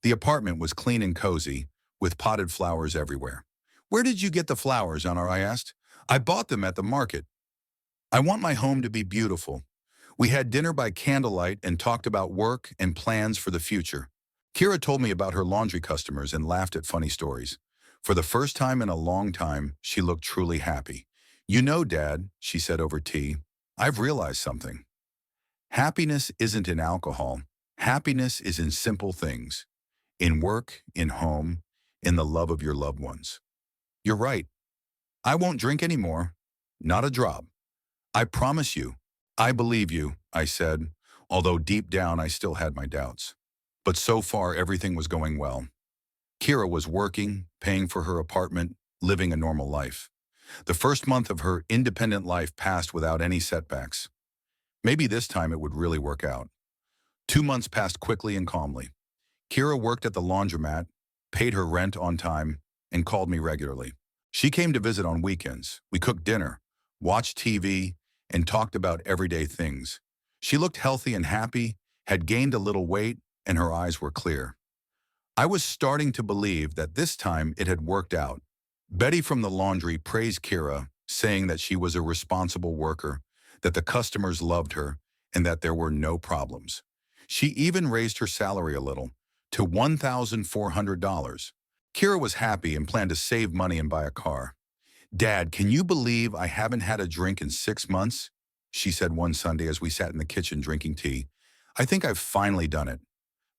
Speaker 1: The apartment was clean and cozy, with potted flowers everywhere. "Where did you get the flowers, Honor?" I asked. "I bought them at the market. I want my home to be beautiful." We had dinner by candlelight and talked about work and plans for the future. Kira told me about her laundry customers and laughed at funny stories. For the first time in a long time, she looked truly happy. "You know, Dad," she said over tea, "I've realized something. Happiness isn't in alcohol. Happiness is in simple things. In work, in home, in the love of your loved ones." "You're right. I won't drink anymore. Not a drop. I promise you." "I believe you," I said, although deep down I still had my doubts. But so far everything was going well. Kira was working, paying for her apartment, living a normal life. The first month of her independent life passed without any setbacks. Maybe this time it would really work out. 2 months passed quickly and calmly. Kira worked at the laundromat, paid her rent on time, and called me regularly. She came to visit on weekends. We cooked dinner, watched TV, and talked about everyday things. She looked healthy and happy, had gained a little weight, and her eyes were clear. I was starting to believe that this time it had worked out. Betty from the laundry praised Kira, saying that she was a responsible worker, that the customers loved her, and that there were no problems. She even raised her salary a little, to $1,400. Kira was happy and planned to save money and buy a car. "Dad, can you believe I haven't had a drink in 6 months?" she said one Sunday as we sat in the kitchen drinking tea. "I think I've finally done it."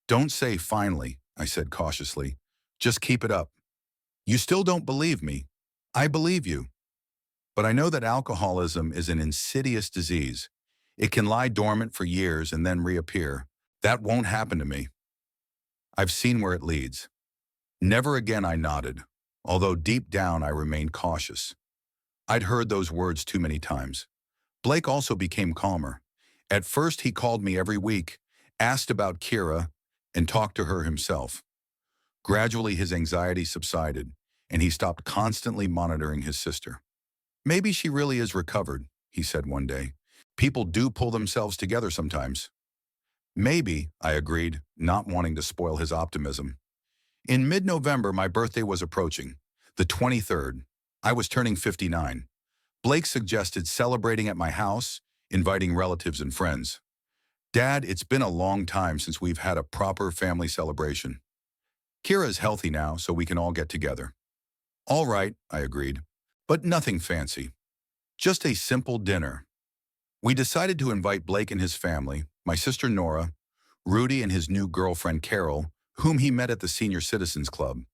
Speaker 1: "Don't say finally," I said cautiously. "Just keep it up." "You still don't believe me." "I believe you. But I know that alcoholism is an insidious disease. It can lie dormant for years and then reappear. That won't happen to me. I've seen where it leads." "Never again," I nodded, although deep down I remained cautious. I'd heard those words too many times. Blake also became calmer. At first he called me every week, asked about Kira, and talked to her himself. Gradually his anxiety subsided, and he stopped constantly monitoring his sister. "Maybe she really is recovered," he said one day. "People do pull themselves together sometimes." "Maybe," I agreed, not wanting to spoil his optimism. In mid-November, my birthday was approaching, the 23rd. I was turning 59. Blake suggested celebrating at my house, inviting relatives and friends. "Dad, it's been a long time since we've had a proper family celebration. Kira's healthy now, so we can all get together." "All right," I agreed, "but nothing fancy. Just a simple dinner." We decided to invite Blake and his family, my sister Nora, Rudy and his new girlfriend Carol, whom he met at the Senior Citizens Club.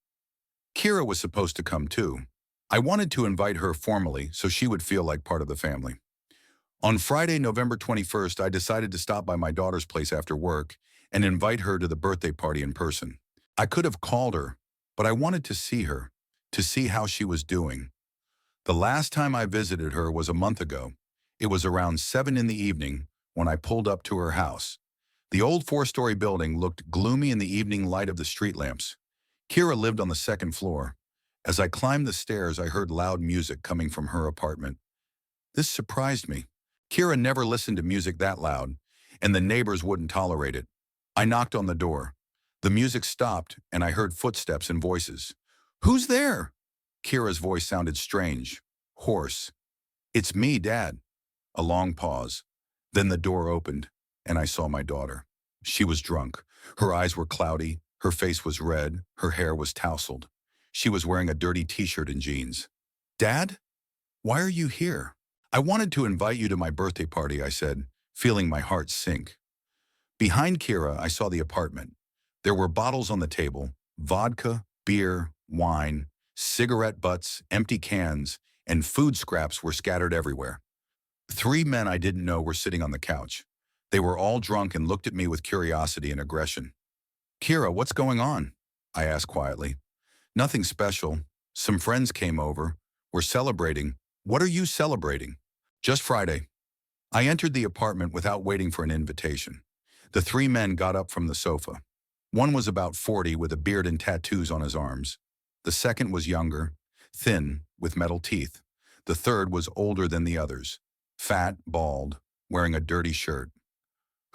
Speaker 1: Kira was supposed to come too. I wanted to invite her formally so she would feel like part of the family. On Friday, November 21st, I decided to stop by my daughter's place after work and invite her to the birthday party in person. I could have called her, but I wanted to see her, to see how she was doing. The last time I visited her was a month ago. It was around 7 in the evening when I pulled up to her house. The old 4-story building looked gloomy in the evening light of the street lamps. Kira lived on the second floor. As I climbed the stairs, I heard loud music coming from her apartment. This surprised me. Kira never listened to music that loud, and the neighbors wouldn't tolerate it. I knocked on the door. The music stopped, and I heard footsteps and voices. "Who's there?" Kira's voice sounded strange, hoarse. "It's me, Dad." A long pause. Then the door opened, and I saw my daughter. She was drunk. Her eyes were cloudy, her face was red, her hair was tousled. She was wearing a dirty t-shirt and jeans. "Dad? Why are you here?" "I wanted to invite you to my birthday party," I said, feeling my heart sink. Behind Kira, I saw the apartment. There were bottles on the table, vodka, beer, wine, cigarette butts, empty cans, and food scraps were scattered everywhere. 3 men I didn't know were sitting on the couch. They were all drunk and looked at me with curiosity and aggression. "Kira, what's going on?" I asked quietly. "Nothing special. Some friends came over. We're celebrating." "What are you celebrating?" "Just Friday." I entered the apartment without waiting for an invitation. The 3 men got up from the sofa. One was about 40 with a beard and tattoos on his arms. The second was younger, thin, with metal teeth. The third was older than the others, fat, bald, wearing a dirty shirt.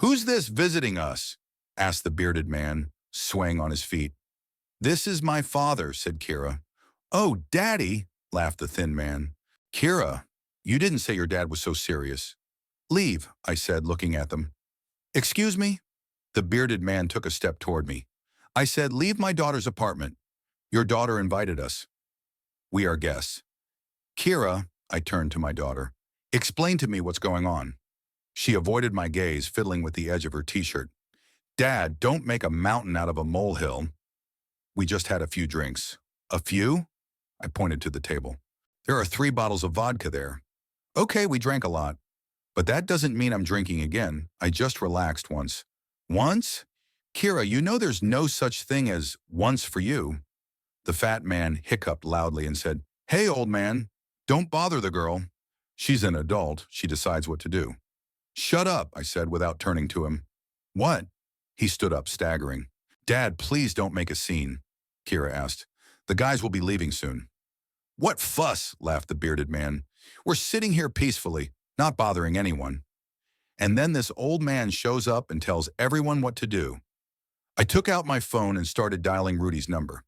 Speaker 1: "Who's this visiting us?" asked the bearded man, swaying on his feet. "This is my father," said Kira. "Oh, Daddy," laughed the thin man. "Kira, you didn't say your dad was so serious." "Leave," I said, looking at them. "Excuse me?" The bearded man took a step toward me. I said, "Leave my daughter's apartment. Your daughter invited us. We are guests." "Kira," I turned to my daughter, "explain to me what's going on." She avoided my gaze, fiddling with the edge of her t-shirt. "Dad, don't make a mountain out of a molehill." "We just had a few drinks." "A few?" I pointed to the table. "There are 3 bottles of vodka there." "Okay, we drank a lot. But that doesn't mean I'm drinking again. I just relaxed once." "Once? Kira, you know there's no such thing as once for you." The fat man hiccuped loudly and said, "Hey, old man, don't bother the girl. She's an adult. She decides what to do." "Shut up," I said without turning to him. "What?" He stood up, staggering. "Dad, please don't make a scene," Kira asked. "The guys will be leaving soon." "What fuss?" laughed the bearded man. "We're sitting here peacefully, not bothering anyone. And then this old man shows up and tells everyone what to do." I took out my phone and started dialing Rudy's number.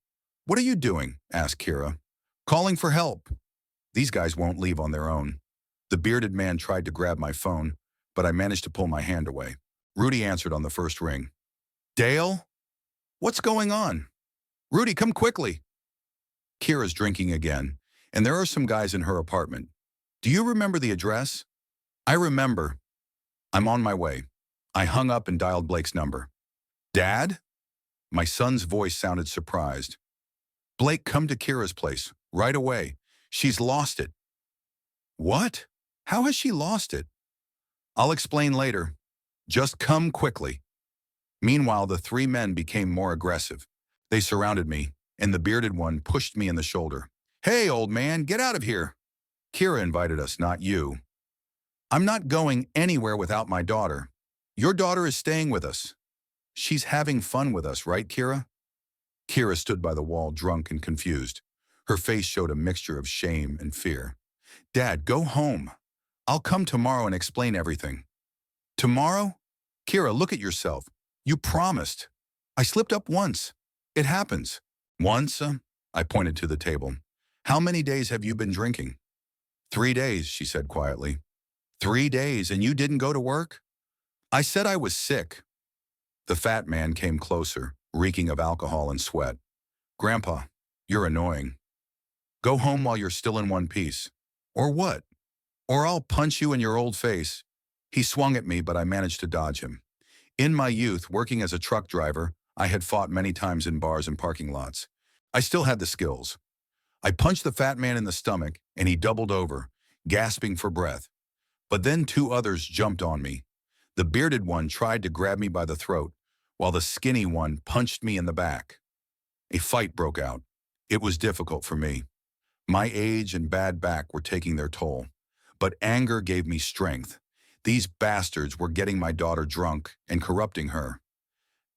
Speaker 1: "What are you doing?" asked Kira. "Calling for help. These guys won't leave on their own." The bearded man tried to grab my phone, but I managed to pull my hand away. Rudy answered on the first ring. "Dale? What's going on?" "Rudy, come quickly." "Kira's drinking again, and there are some guys in her apartment. Do you remember the address?" "I remember. I'm on my way." I hung up and dialed Blake's number. "Dad?" My son's voice sounded surprised. "Blake, come to Kira's place, right away. She's lost it." "What? How has she lost it?" "I'll explain later. Just come quickly." Meanwhile, the 3 men became more aggressive. They surrounded me, and the bearded one pushed me in the shoulder. "Hey, old man, get out of here." "Kira invited us, not you." "I'm not going anywhere without my daughter." "Your daughter is staying with us." "She's having fun with us, right, Kira?" Kira stood by the wall, drunk and confused. Her face showed a mixture of shame and fear. "Dad, go home. I'll come tomorrow and explain everything." "Tomorrow?" "Kira, look at yourself. You promised." "I slipped up once. It happens." "Once?" I pointed to the table. "How many days have you been drinking?" "3 days," she said quietly. 3 days, and you didn't go to work?" "I said I was sick." The fat man came closer, reeking of alcohol and sweat. "Grandpa, you're annoying. Go home while you're still in one piece." "Or what?" "Or I'll punch you in your old face." He swung at me, but I managed to dodge him. In my youth, working as a truck driver, I had fought many times in bars and parking lots. I still had the skills. I punched the fat man in the stomach, and he doubled over, gasping for breath. But then 2 others jumped on me. The bearded one tried to grab me by the throat, while the skinny one punched me in the back. A fight broke out. It was difficult for me. My age and bad back were taking their toll. But anger gave me strength. These bastards were getting my daughter drunk and corrupting her.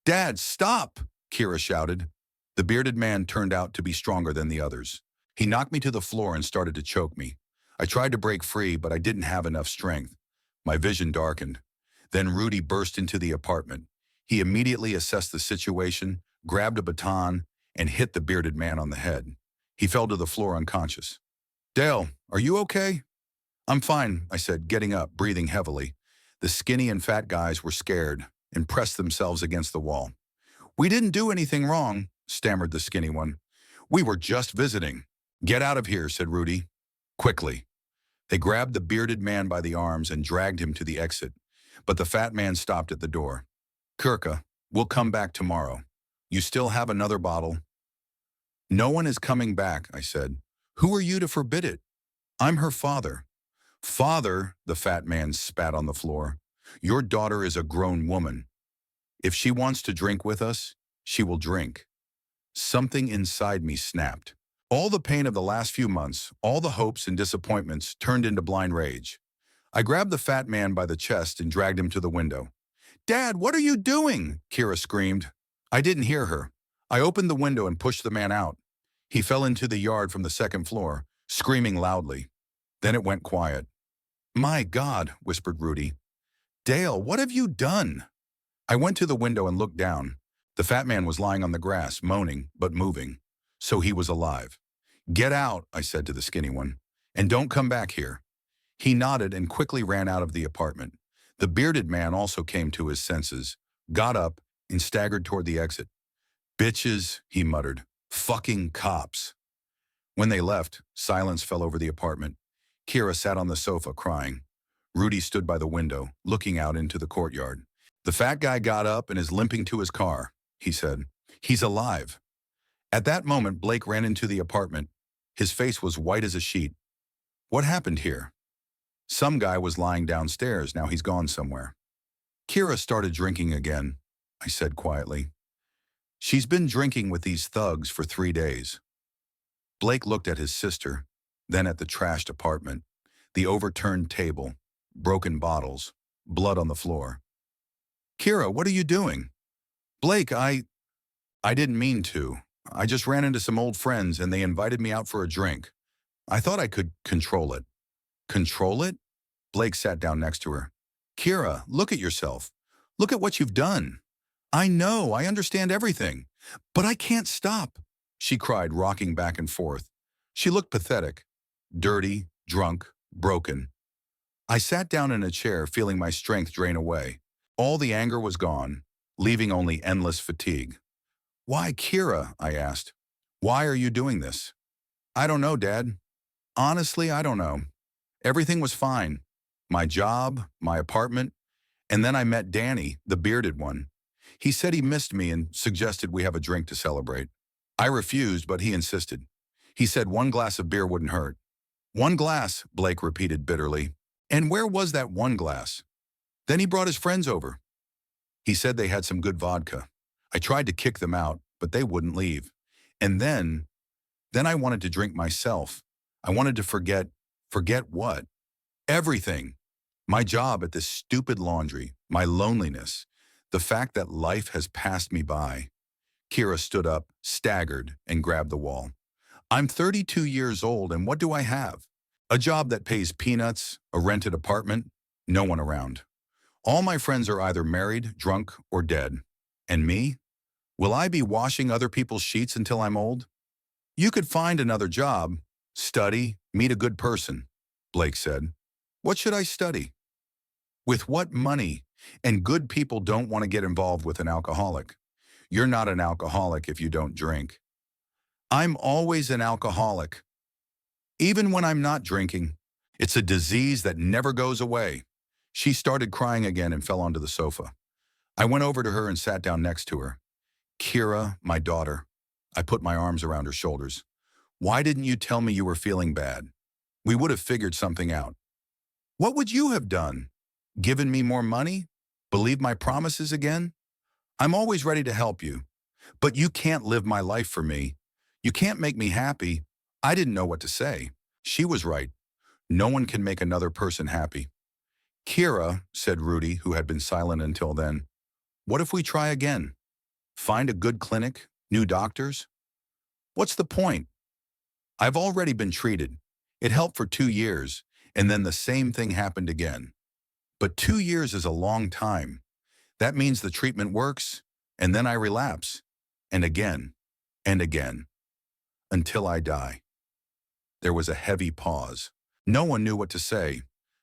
Speaker 1: "Dad, stop!" Kira shouted. The bearded man turned out to be stronger than the others. He knocked me to the floor and started to choke me. I tried to break free, but I didn't have enough strength. My vision darkened. Then Rudy burst into the apartment. He immediately assessed the situation, grabbed a baton, and hit the bearded man on the head. He fell to the floor unconscious. "Dale, are you okay?" "I'm fine," I said, getting up, breathing heavily. The skinny and fat guys were scared and pressed themselves against the wall. "We didn't do anything wrong," stammered the skinny one. "We were just visiting." "Get out of here," said Rudy. "Quickly." They grabbed the bearded man by the arms and dragged him to the exit, but the fat man stopped at the door. "Kirka, we'll come back tomorrow. You still have another bottle?" "No one is coming back," I said. "Who are you to forbid it?" "I'm her father." "Father," the fat man spat on the floor. "Your daughter is a grown woman. If she wants to drink with us, she will drink." Something inside me snapped. All the pain of the last few months, all the hopes and disappointments turned into blind rage. I grabbed the fat man by the chest and dragged him to the window. "Dad, what are you doing?" Kira screamed. I didn't hear her. I opened the window and pushed the man out. He fell into the yard from the second floor, screaming loudly. Then it went quiet. My God, whispered Rudy. Dale, what have you done? I went to the window and looked down. The fat man was lying on the grass, moaning, but moving. So he was alive. Get out, I said to the skinny one, and don't come back here. He nodded and quickly ran out of the apartment. The bearded man also came to his senses, got up, and staggered toward the exit. Bitches, he muttered. Fucking cops. When they left, silence fell over the apartment. Kira sat on the sofa, crying. Rudy stood by the window, looking out into the courtyard. The fat guy got up and is limping to his car, he said. He's alive. At that moment, Blake ran into the apartment. His face was white as a sheet. What happened here? Some guy was lying downstairs, now he's gone somewhere. Kira started drinking again, I said quietly. She's been drinking with these thugs for 3 days. Blake looked at his sister, then at the trashed apartment, the overturned table, broken bottles, blood on the floor. Kira, what are you doing? Blake, I didn't mean to. I just ran into some old friends and they invited me out for a drink. I thought I could control it. Control it? Blake sat down next to her. Kira, look at yourself. Look at what you've done. I know, I understand everything, but I can't stop, she cried, rocking back and forth. She looked pathetic, dirty, drunk, broken. I sat down in a chair, feeling my strength drain away. All the anger was gone, leaving only endless fatigue. Why, Kira? I asked. Why are you doing this? I don't know, Dad. Honestly, I don't know. Everything was fine. My job, my apartment, and then I met Danny, the bearded one. He said he missed me and suggested we have a drink to celebrate. I refused, but he insisted. He said 1 glass of beer wouldn't hurt. 1 glass, Blake repeated bitterly. And where was that 1 glass? Then he brought his friends over. He said they had some good vodka. I tried to kick them out, but they wouldn't leave. And then I wanted to drink myself. I wanted to forget what? Everything. My job at this stupid laundry, my loneliness, the fact that life has passed me by. Kira stood up, staggered, and grabbed the wall. I'm 32 years old, and what do I have? A job that pays peanuts, a rented apartment, no one around. All my friends are either married, drunk, or dead. And me? Will I be washing other people's sheets until I'm old? You could find another job, study, meet a good person, Blake said. What should I study? With what money? And good people don't want to get involved with an alcoholic. You're not an alcoholic if you don't drink. I'm always an alcoholic. Even when I'm not drinking, it's a disease that never goes away. She started crying again and fell onto the sofa. I went over to her and sat down next to her. Kira, my daughter. I put my arms around her shoulders. Why didn't you tell me you were feeling bad? We would have figured something out. What would you have done? Given me more money? Believe my promises again? I'm always ready to help you. But you can't live my life for me. You can't make me happy. I didn't know what to say. She was right. No one can make another person happy. Kira, said Rudy, who had been silent until then, what if we try again? Find a good clinic, new doctors? What's the point? I've already been treated. It helped for 2 years, and then the same thing happened again. But 2 years is a long time. That means the treatment works, and then I relapse, and again, until I die. There was a heavy pause. No one knew what to say.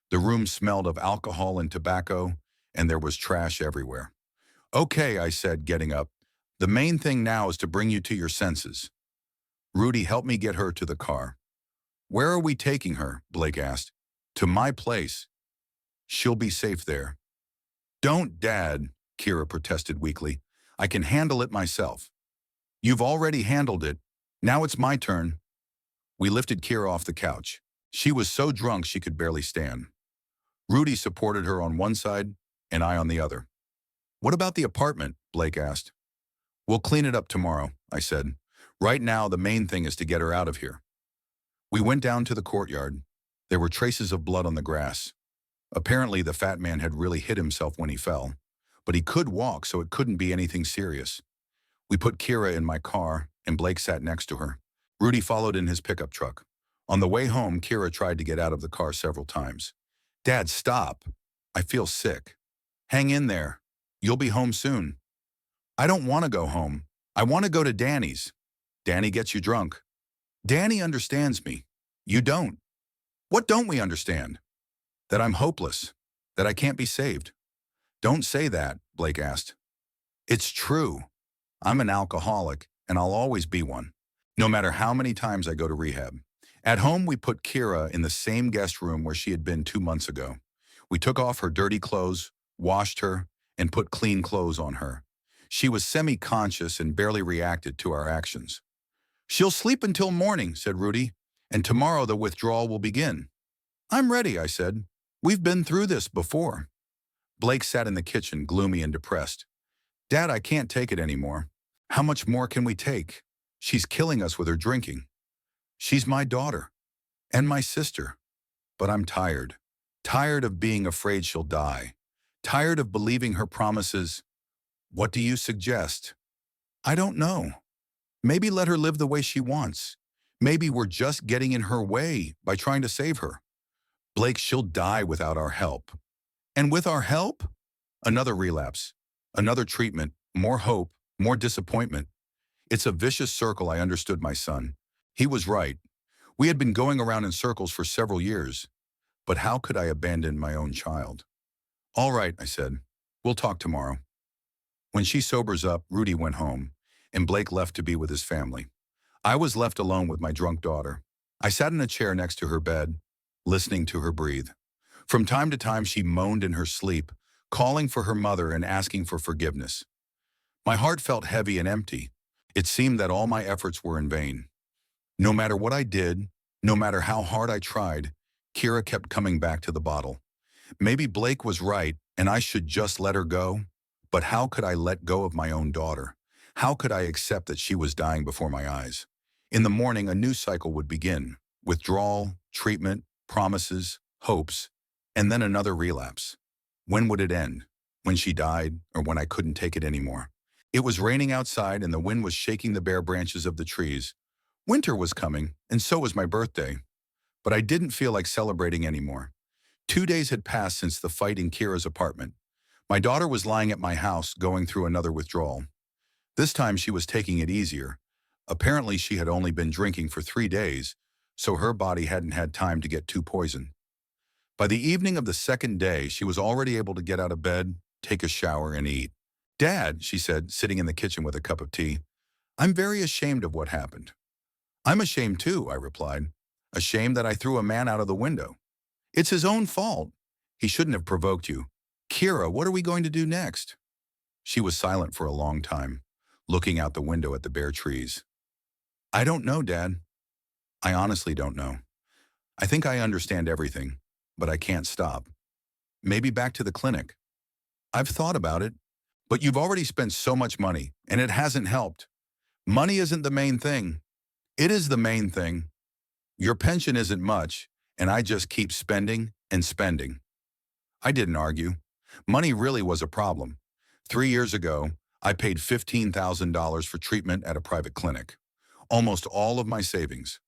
Speaker 1: The room smelled of alcohol and tobacco, and there was trash everywhere. Okay, I said, getting up. The main thing now is to bring you to your senses. Rudy helped me get her to the car. Where are we taking her? Blake asked. To my place. She'll be safe there. Don't, Dad, Kira protested weakly. I can handle it myself. You've already handled it. Now it's my turn. We lifted Kira off the couch. She was so drunk she could barely stand. Rudy supported her on one side and I on the other. What about the apartment? Blake asked. We'll clean it up tomorrow, I said. Right now, the main thing is to get her out of here. We went down to the courtyard. There were traces of blood on the grass. Apparently, the fat man had really hit himself when he fell, but he could walk, so it couldn't be anything serious. We put Kira in my car, and Blake sat next to her. Rudy followed in his pickup truck. On the way home, Kira tried to get out of the car several times. Dad, stop. I feel sick. Hang in there. You'll be home soon. I don't want to go home. I want to go to Danny's. Danny gets you drunk. Danny understands me. You don't. What don't we understand? That I'm hopeless. That I can't be saved. Don't say that, Blake asked. It's true. I'm an alcoholic, and I'll always be one, no matter how many times I go to rehab. At home, we put Kira in the same guest room where she had been 2 months ago. We took off her dirty clothes, washed her, and put clean clothes on her. She was semi-conscious and barely reacted to our actions. She'll sleep until morning, said Rudy, and tomorrow the withdrawal will begin. I'm ready, I said. We've been through this before. Blake sat in the kitchen, gloomy and depressed. Dad, I can't take it anymore. How much more can we take? She's killing us with her drinking. She's my daughter and my sister. But I'm tired. Tired of being afraid she'll die. Tired of believing her promises. What do you suggest? I don't know. Maybe let her live the way she wants. Maybe we're just getting in her way by trying to save her. Blake, she'll die without our help. And with our help? Another relapse, another treatment, more hope, more disappointment. It's a vicious circle, I understood my son. He was right. We had been going around in circles for several years. But how could I abandon my own child? All right, I said. We'll talk tomorrow. When she sobers up, Rudy went home, and Blake left to be with his family. I was left alone with my drunk daughter. I sat in a chair next to her bed, listening to her breathe. From time to time, she moaned in her sleep, calling for her mother and asking for forgiveness. My heart felt heavy and empty. It seemed that all my efforts were in vain. No matter what I did, no matter how hard I tried, Kira kept coming back to the bottle. Maybe Blake was right, and I should just let her go. But how could I let go of my own daughter? How could I accept that she was dying before my eyes? In the morning, a new cycle would begin. Withdrawal, treatment, promises, hopes, and then another relapse. When would it end? When she died, or when I couldn't take it anymore? It was raining outside, and the wind was shaking the bare branches of the trees. Winter was coming, and so was my birthday. But I didn't feel like celebrating anymore. 2 days had passed since the fight in Kira's apartment. My daughter was lying at my house, going through another withdrawal. This time she was taking it easier. Apparently she had only been drinking for 3 days, so her body hadn't had time to get too poisoned. By the evening of the second day, she was already able to get out of bed, take a shower, and eat. Dad, she said, sitting in the kitchen with a cup of tea, I'm very ashamed of what happened. I'm ashamed too, I replied. Ashamed that I threw a man out of the window. It's his own fault. He shouldn't have provoked you. Kira, what are we going to do next? She was silent for a long time, looking out the window at the bare trees. I don't know, Dad. I honestly don't know. I think I understand everything, but I can't stop. Maybe back to the clinic. I've thought about it, but you've already spent so much money, and it hasn't helped. Money isn't the main thing. It is the main thing. Your pension isn't much, and I just keep spending and spending. I didn't argue. Money really was a problem. 3 years ago, I paid $15,000 for treatment at a private clinic. Almost all of my savings.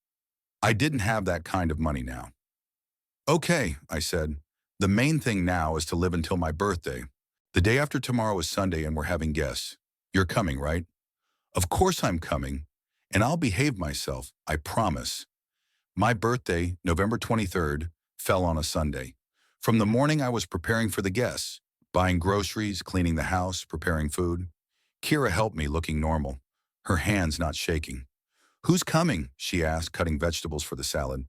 Speaker 1: I didn't have that kind of money now. Okay, I said. The main thing now is to live until my birthday. The day after tomorrow is Sunday and we're having guests. You're coming, right? Of course I'm coming, and I'll behave myself, I promise. My birthday, November 23rd, fell on a Sunday. From the morning I was preparing for the guests, buying groceries, cleaning the house, preparing food. Kira helped me, looking normal, her hands not shaking. Who's coming? She asked, cutting vegetables for the salad.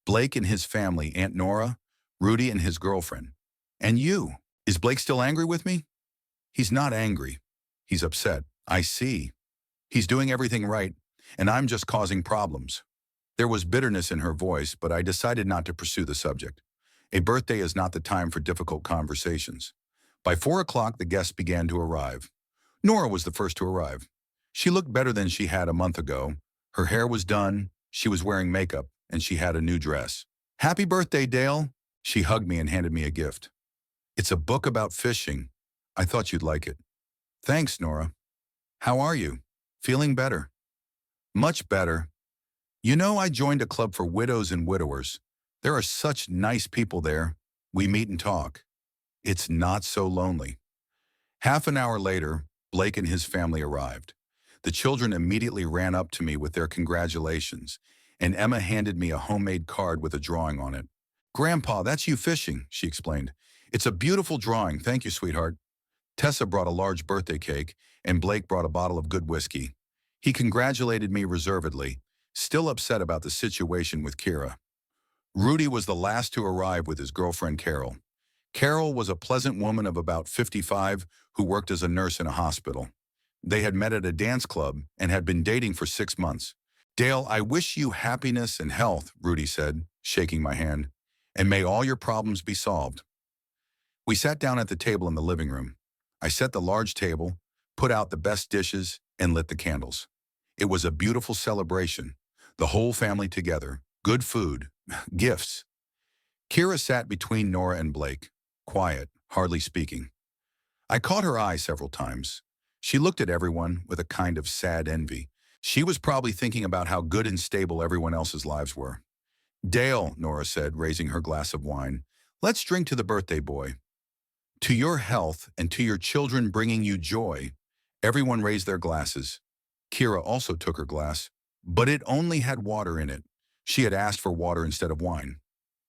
Speaker 1: Blake and his family, Aunt Nora, Rudy and his girlfriend. And you. Is Blake still angry with me? He's not angry. He's upset. I see. He's doing everything right, and I'm just causing problems. There was bitterness in her voice, but I decided not to pursue the subject. A birthday is not the time for difficult conversations. By 4 o'clock, the guests began to arrive. Nora was the first to arrive. She looked better than she had a month ago. Her hair was done, she was wearing makeup, and she had a new dress. Happy birthday, Dale! She hugged me and handed me a gift. It's a book about fishing. I thought you'd like it. Thanks, Nora. How are you? Feeling better? Much better. You know, I joined a club for widows and widowers. There are such nice people there. We meet and talk. It's not so lonely. Half an hour later, Blake and his family arrived. The children immediately ran up to me with their congratulations, and Emma handed me a homemade card with a drawing on it. "Grandpa, that's you fishing," she explained. "It's a beautiful drawing. Thank you, sweetheart." Tessa brought a large birthday cake, and Blake brought a bottle of good whiskey. He congratulated me reservedly, still upset about the situation with Kira. Rudy was the last to arrive with his girlfriend Carol. Carol was a pleasant woman of about 55 who worked as a nurse in a hospital. They had met at a dance club and had been dating for 6 months. "Dale, I wish you happiness and health," Rudy said, shaking my hand, "and may all your problems be solved." We sat down at the table in the living room. I set the large table, put out the best dishes, and lit the candles. It was a beautiful celebration. The whole family together, good food, gifts. Kira sat between Nora and Blake, quiet, hardly speaking. I caught her eye several times. She looked at everyone with a kind of sad envy. She was probably thinking about how good and stable everyone else's lives were. "Dale," Nora said, raising her glass of wine, "let's drink to the birthday boy. To your health and to your children bringing you joy." Everyone raised their glasses. Kira also took her glass, but it only had water in it. She had asked for water instead of wine.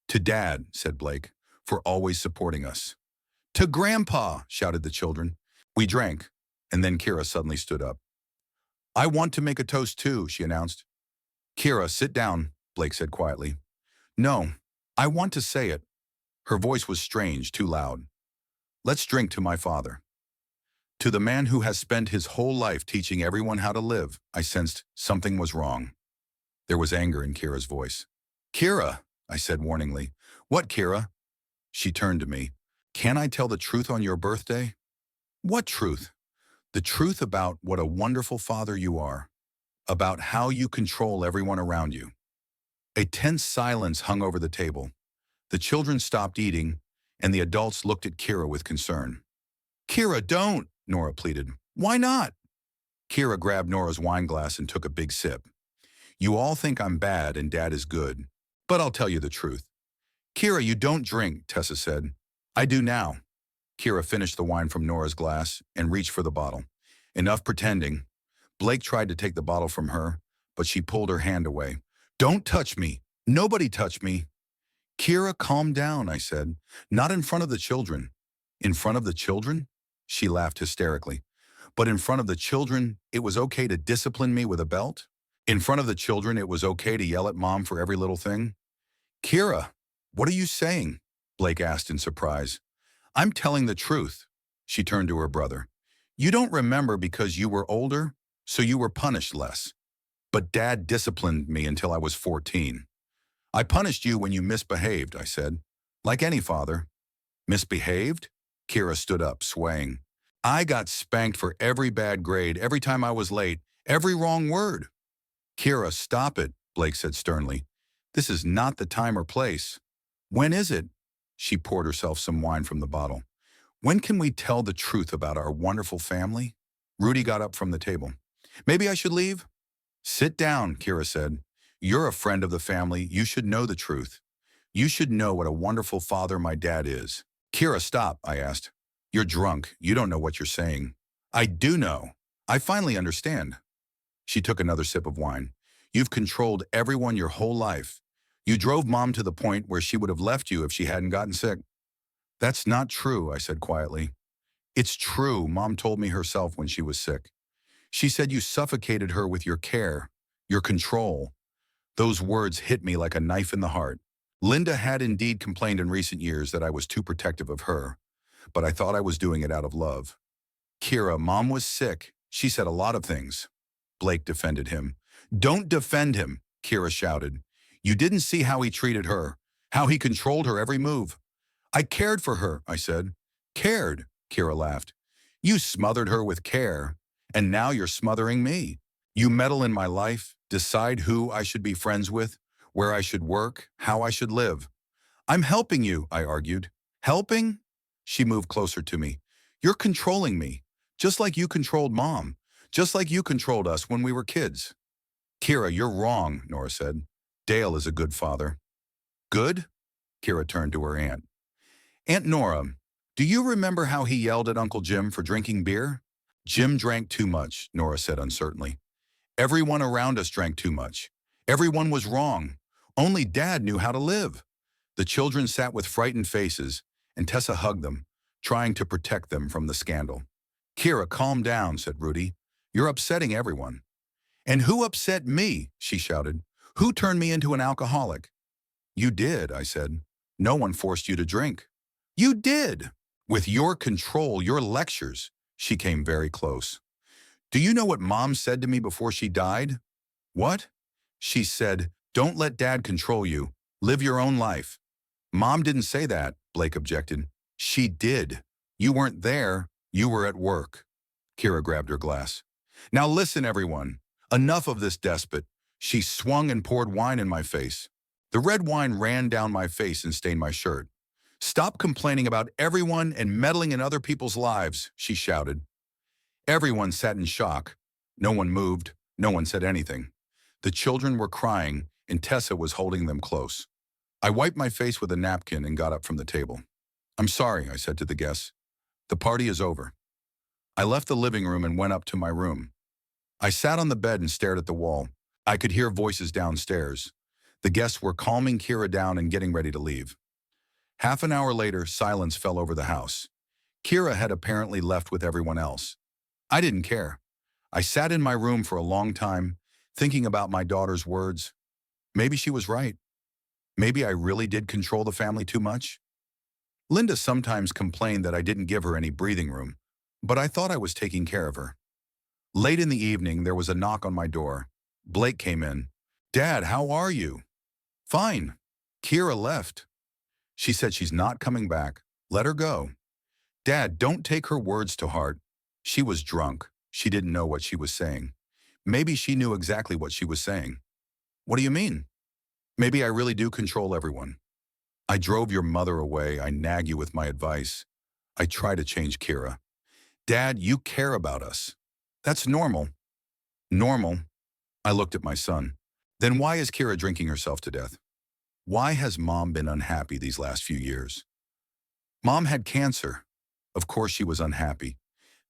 Speaker 1: "To Dad," said Blake, "for always supporting us." "To Grandpa," shouted the children. We drank, and then Kira suddenly stood up. "I want to make a toast too," she announced. "Kira, sit down," Blake said quietly. "No, I want to say it." Her voice was strange, too loud. "Let's drink to my father. To the man who has spent his whole life teaching everyone how to live." I sensed something was wrong. There was anger in Kira's voice. "Kira," I said warningly. "What, Kira?" She turned to me. "Can I tell the truth on your birthday?" "What truth?" "The truth about what a wonderful father you are. About how you control everyone around you." A tense silence hung over the table. The children stopped eating, and the adults looked at Kira with concern. "Kira, don't," Nora pleaded. "Why not?" Kira grabbed Nora's wine glass and took a big sip. "You all think I'm bad and Dad is good, but I'll tell you the truth." "Kira, you don't drink," Tessa said. "I do now." Kira finished the wine from Nora's glass and reached for the bottle. "Enough pretending." Blake tried to take the bottle from her, but she pulled her hand away. "Don't touch me. Nobody touch me." "Kira, calm down," I said. "Not in front of the children." "In front of the children?" She laughed hysterically. "But in front of the children, it was okay to discipline me with a belt? In front of the children, it was okay to yell at Mom for every little thing?" "Kira, what are you saying?" Blake asked in surprise. "I'm telling the truth." She turned to her brother. "You don't remember because you were older, so you were punished less. But Dad disciplined me until I was 14. I punished you when you misbehaved," I said. "Like any father." "Misbehaved?" Kira stood up, swaying. "I got spanked for every bad grade, every time I was late, every wrong word." "Kira, stop it," Blake said sternly. "This is not the time or place." "When is it?" She poured herself some wine from the bottle. "When can we tell the truth about our wonderful family?" Rudy got up from the table. "Maybe I should leave?" "Sit down," Kira said. "You're a friend of the family. You should know the truth. You should know what a wonderful father my dad is." "Kira, stop," I asked. "You're drunk. You don't know what you're saying." "I do know. I finally understand." She took another sip of wine. "You've controlled everyone your whole life. You drove Mom to the point where she would have left you if she hadn't gotten sick." "That's not true," I said quietly. "It's true. Mom told me herself when she was sick. She said you suffocated her with your care, your control." Those words hit me like a knife in the heart. Linda had indeed complained in recent years that I was too protective of her, but I thought I was doing it out of love. "Kira, Mom was sick. She said a lot of things." Blake defended him. "Don't defend him," Kira shouted. "You didn't see how he treated her, how he controlled her every move." "I cared for her," I said. "Cared?" Kira laughed. "You smothered her with care, and now you're smothering me. You meddle in my life, decide who I should be friends with, where I should work, how I should live." "I'm helping you," I argued. "Helping?" She moved closer to me. "You're controlling me, just like you controlled Mom, just like you controlled us when we were kids." "Kira, you're wrong," Nora said. "Dale is a good father." "Good?" Kira turned to her aunt. Aunt Nora, do you remember how he yelled at Uncle Jim for drinking beer? Jim drank too much, Nora said uncertainly. Everyone around us drank too much. Everyone was wrong. Only Dad knew how to live. The children sat with frightened faces, and Tessa hugged them, trying to protect them from the scandal. Kira, calm down, said Rudy. You're upsetting everyone. And who upset me? She shouted. Who turned me into an alcoholic? You did, I said. No one forced you to drink. You did. With your control, your lectures. She came very close. Do you know what Mom said to me before she died? What? She said, don't let Dad control you. Live your own life. Mom didn't say that, Blake objected. She did. You weren't there. You were at work. Kira grabbed her glass. Now listen, everyone. Enough of this despot. She swung and poured wine in my face. The red wine ran down my face and stained my shirt. Stop complaining about everyone and meddling in other people's lives, she shouted. Everyone sat in shock. No one moved. No one said anything. The children were crying, and Tessa was holding them close. I wiped my face with a napkin and got up from the table. I'm sorry, I said to the guests. The party is over. I left the living room and went up to my room. I sat on the bed and stared at the wall. I could hear voices downstairs. The guests were calming Kira down and getting ready to leave. Half an hour later, silence fell over the house. Kira had apparently left with everyone else. I didn't care. I sat in my room for a long time, thinking about my daughter's words. Maybe she was right. Maybe I really did control the family too much. Linda sometimes complained that I didn't give her any breathing room, but I thought I was taking care of her. Late in the evening, there was a knock on my door. Blake came in. Dad, how are you? Fine. Kira left. She said she's not coming back. Let her go. Dad, don't take her words to heart. She was drunk. She didn't know what she was saying. Maybe she knew exactly what she was saying. What do you mean? Maybe I really do control everyone. I drove your mother away. I nag you with my advice. I try to change Kira. Dad, you care about us. That's normal. Normal? I looked at my son. Then why is Kira drinking herself to death? Why has Mom been unhappy these last few years? Mom had cancer. Of course she was unhappy.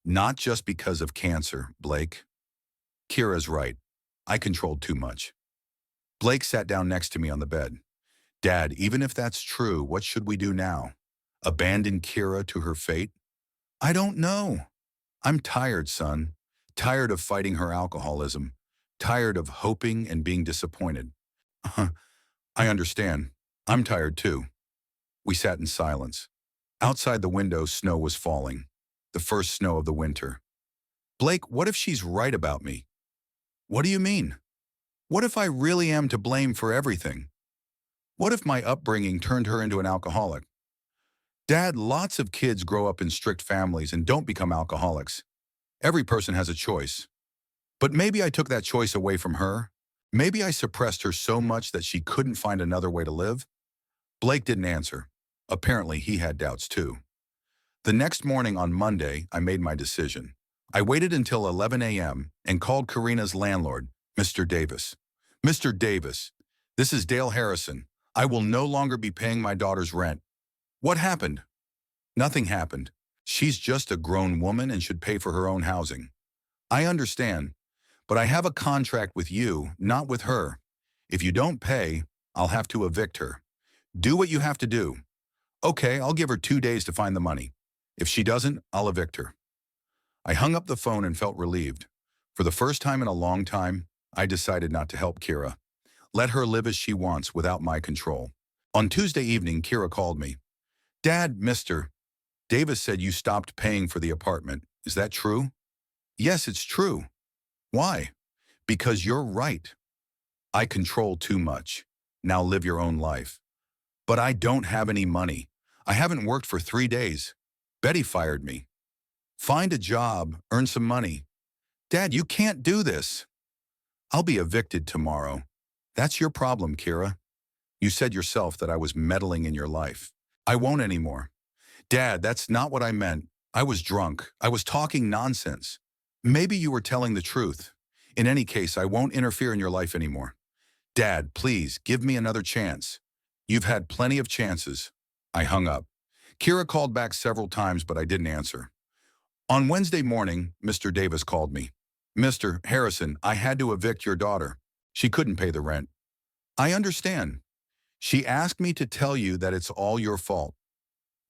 Speaker 1: Not just because of cancer, Blake. Kira's right. I controlled too much. Blake sat down next to me on the bed. Dad, even if that's true, what should we do now? Abandon Kira to her fate? I don't know. I'm tired, son. Tired of fighting her alcoholism. Tired of hoping and being disappointed. I understand. I'm tired too. We sat in silence. Outside the window, snow was falling. The first snow of the winter. Blake, what if she's right about me? What do you mean? What if I really am to blame for everything? What if my upbringing turned her into an alcoholic? Dad, lots of kids grow up in strict families and don't become alcoholics. Every person has a choice. But maybe I took that choice away from her. Maybe I suppressed her so much that she couldn't find another way to live. Blake didn't answer. Apparently, he had doubts too. The next morning on Monday, I made my decision. I waited until 11 a.m. and called Karina's landlord, Mr. Davis. Mr. Davis, this is Dale Harrison. I will no longer be paying my daughter's rent. What happened? Nothing happened. She's just a grown woman and should pay for her own housing. I understand, but I have a contract with you, not with her. If you don't pay, I'll have to evict her. Do what you have to do. Okay, I'll give her 2 days to find the money. If she doesn't, I'll evict her. I hung up the phone and felt relieved. For the first time in a long time, I decided not to help Kira. Let her live as she wants without my control. On Tuesday evening, Kira called me. Dad, Mr. Davis said you stopped paying for the apartment. Is that true? Yes, it's true. Why? Because you're right. I control too much. Now live your own life. But I don't have any money. I haven't worked for 3 days. Betty fired me. Find a job, earn some money. Dad, you can't do this. I'll be evicted tomorrow. That's your problem, Kira. You said yourself that I was meddling in your life. I won't anymore. Dad, that's not what I meant. I was drunk. I was talking nonsense. Maybe you were telling the truth. In any case, I won't interfere in your life anymore. Dad, please, give me another chance. You've had plenty of chances. I hung up. Kira called back several times, but I didn't answer. On Wednesday morning, Mr. Davis called me. Mr. Harrison, I had to evict your daughter. She couldn't pay the rent. I understand. She asked me to tell you that it's all your fault.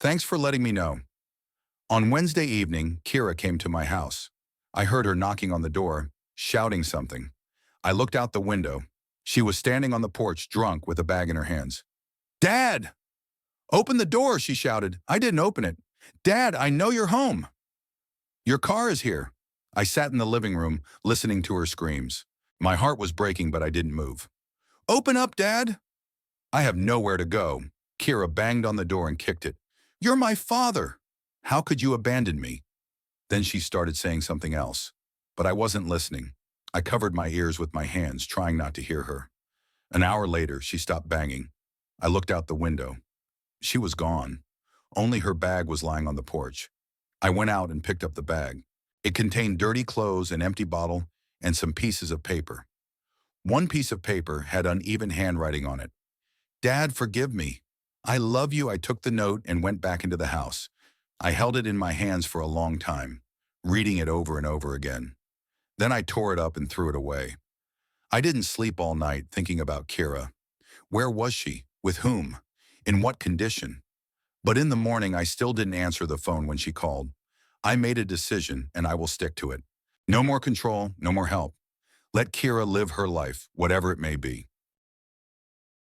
Speaker 1: Thanks for letting me know. On Wednesday evening, Kira came to my house. I heard her knocking on the door, shouting something. I looked out the window. She was standing on the porch, drunk, with a bag in her hands. Dad! Open the door, she shouted. I didn't open it. Dad, I know you're home. Your car is here. I sat in the living room, listening to her screams. My heart was breaking, but I didn't move. Open up, Dad! I have nowhere to go. Kira banged on the door and kicked it. You're my father. How could you abandon me? Then she started saying something else. But I wasn't listening. I covered my ears with my hands, trying not to hear her. An hour later, she stopped banging. I looked out the window. She was gone. Only her bag was lying on the porch. I went out and picked up the bag. It contained dirty clothes, an empty bottle, and some pieces of paper. One piece of paper had uneven handwriting on it. Dad, forgive me. I love you. I took the note and went back into the house. I held it in my hands for a long time, reading it over and over again. Then I tore it up and threw it away. I didn't sleep all night thinking about Kira. Where was she? With whom? In what condition? But in the morning, I still didn't answer the phone when she called. I made a decision, and I will stick to it. No more control, no more help. Let Kira live her life, whatever it may be.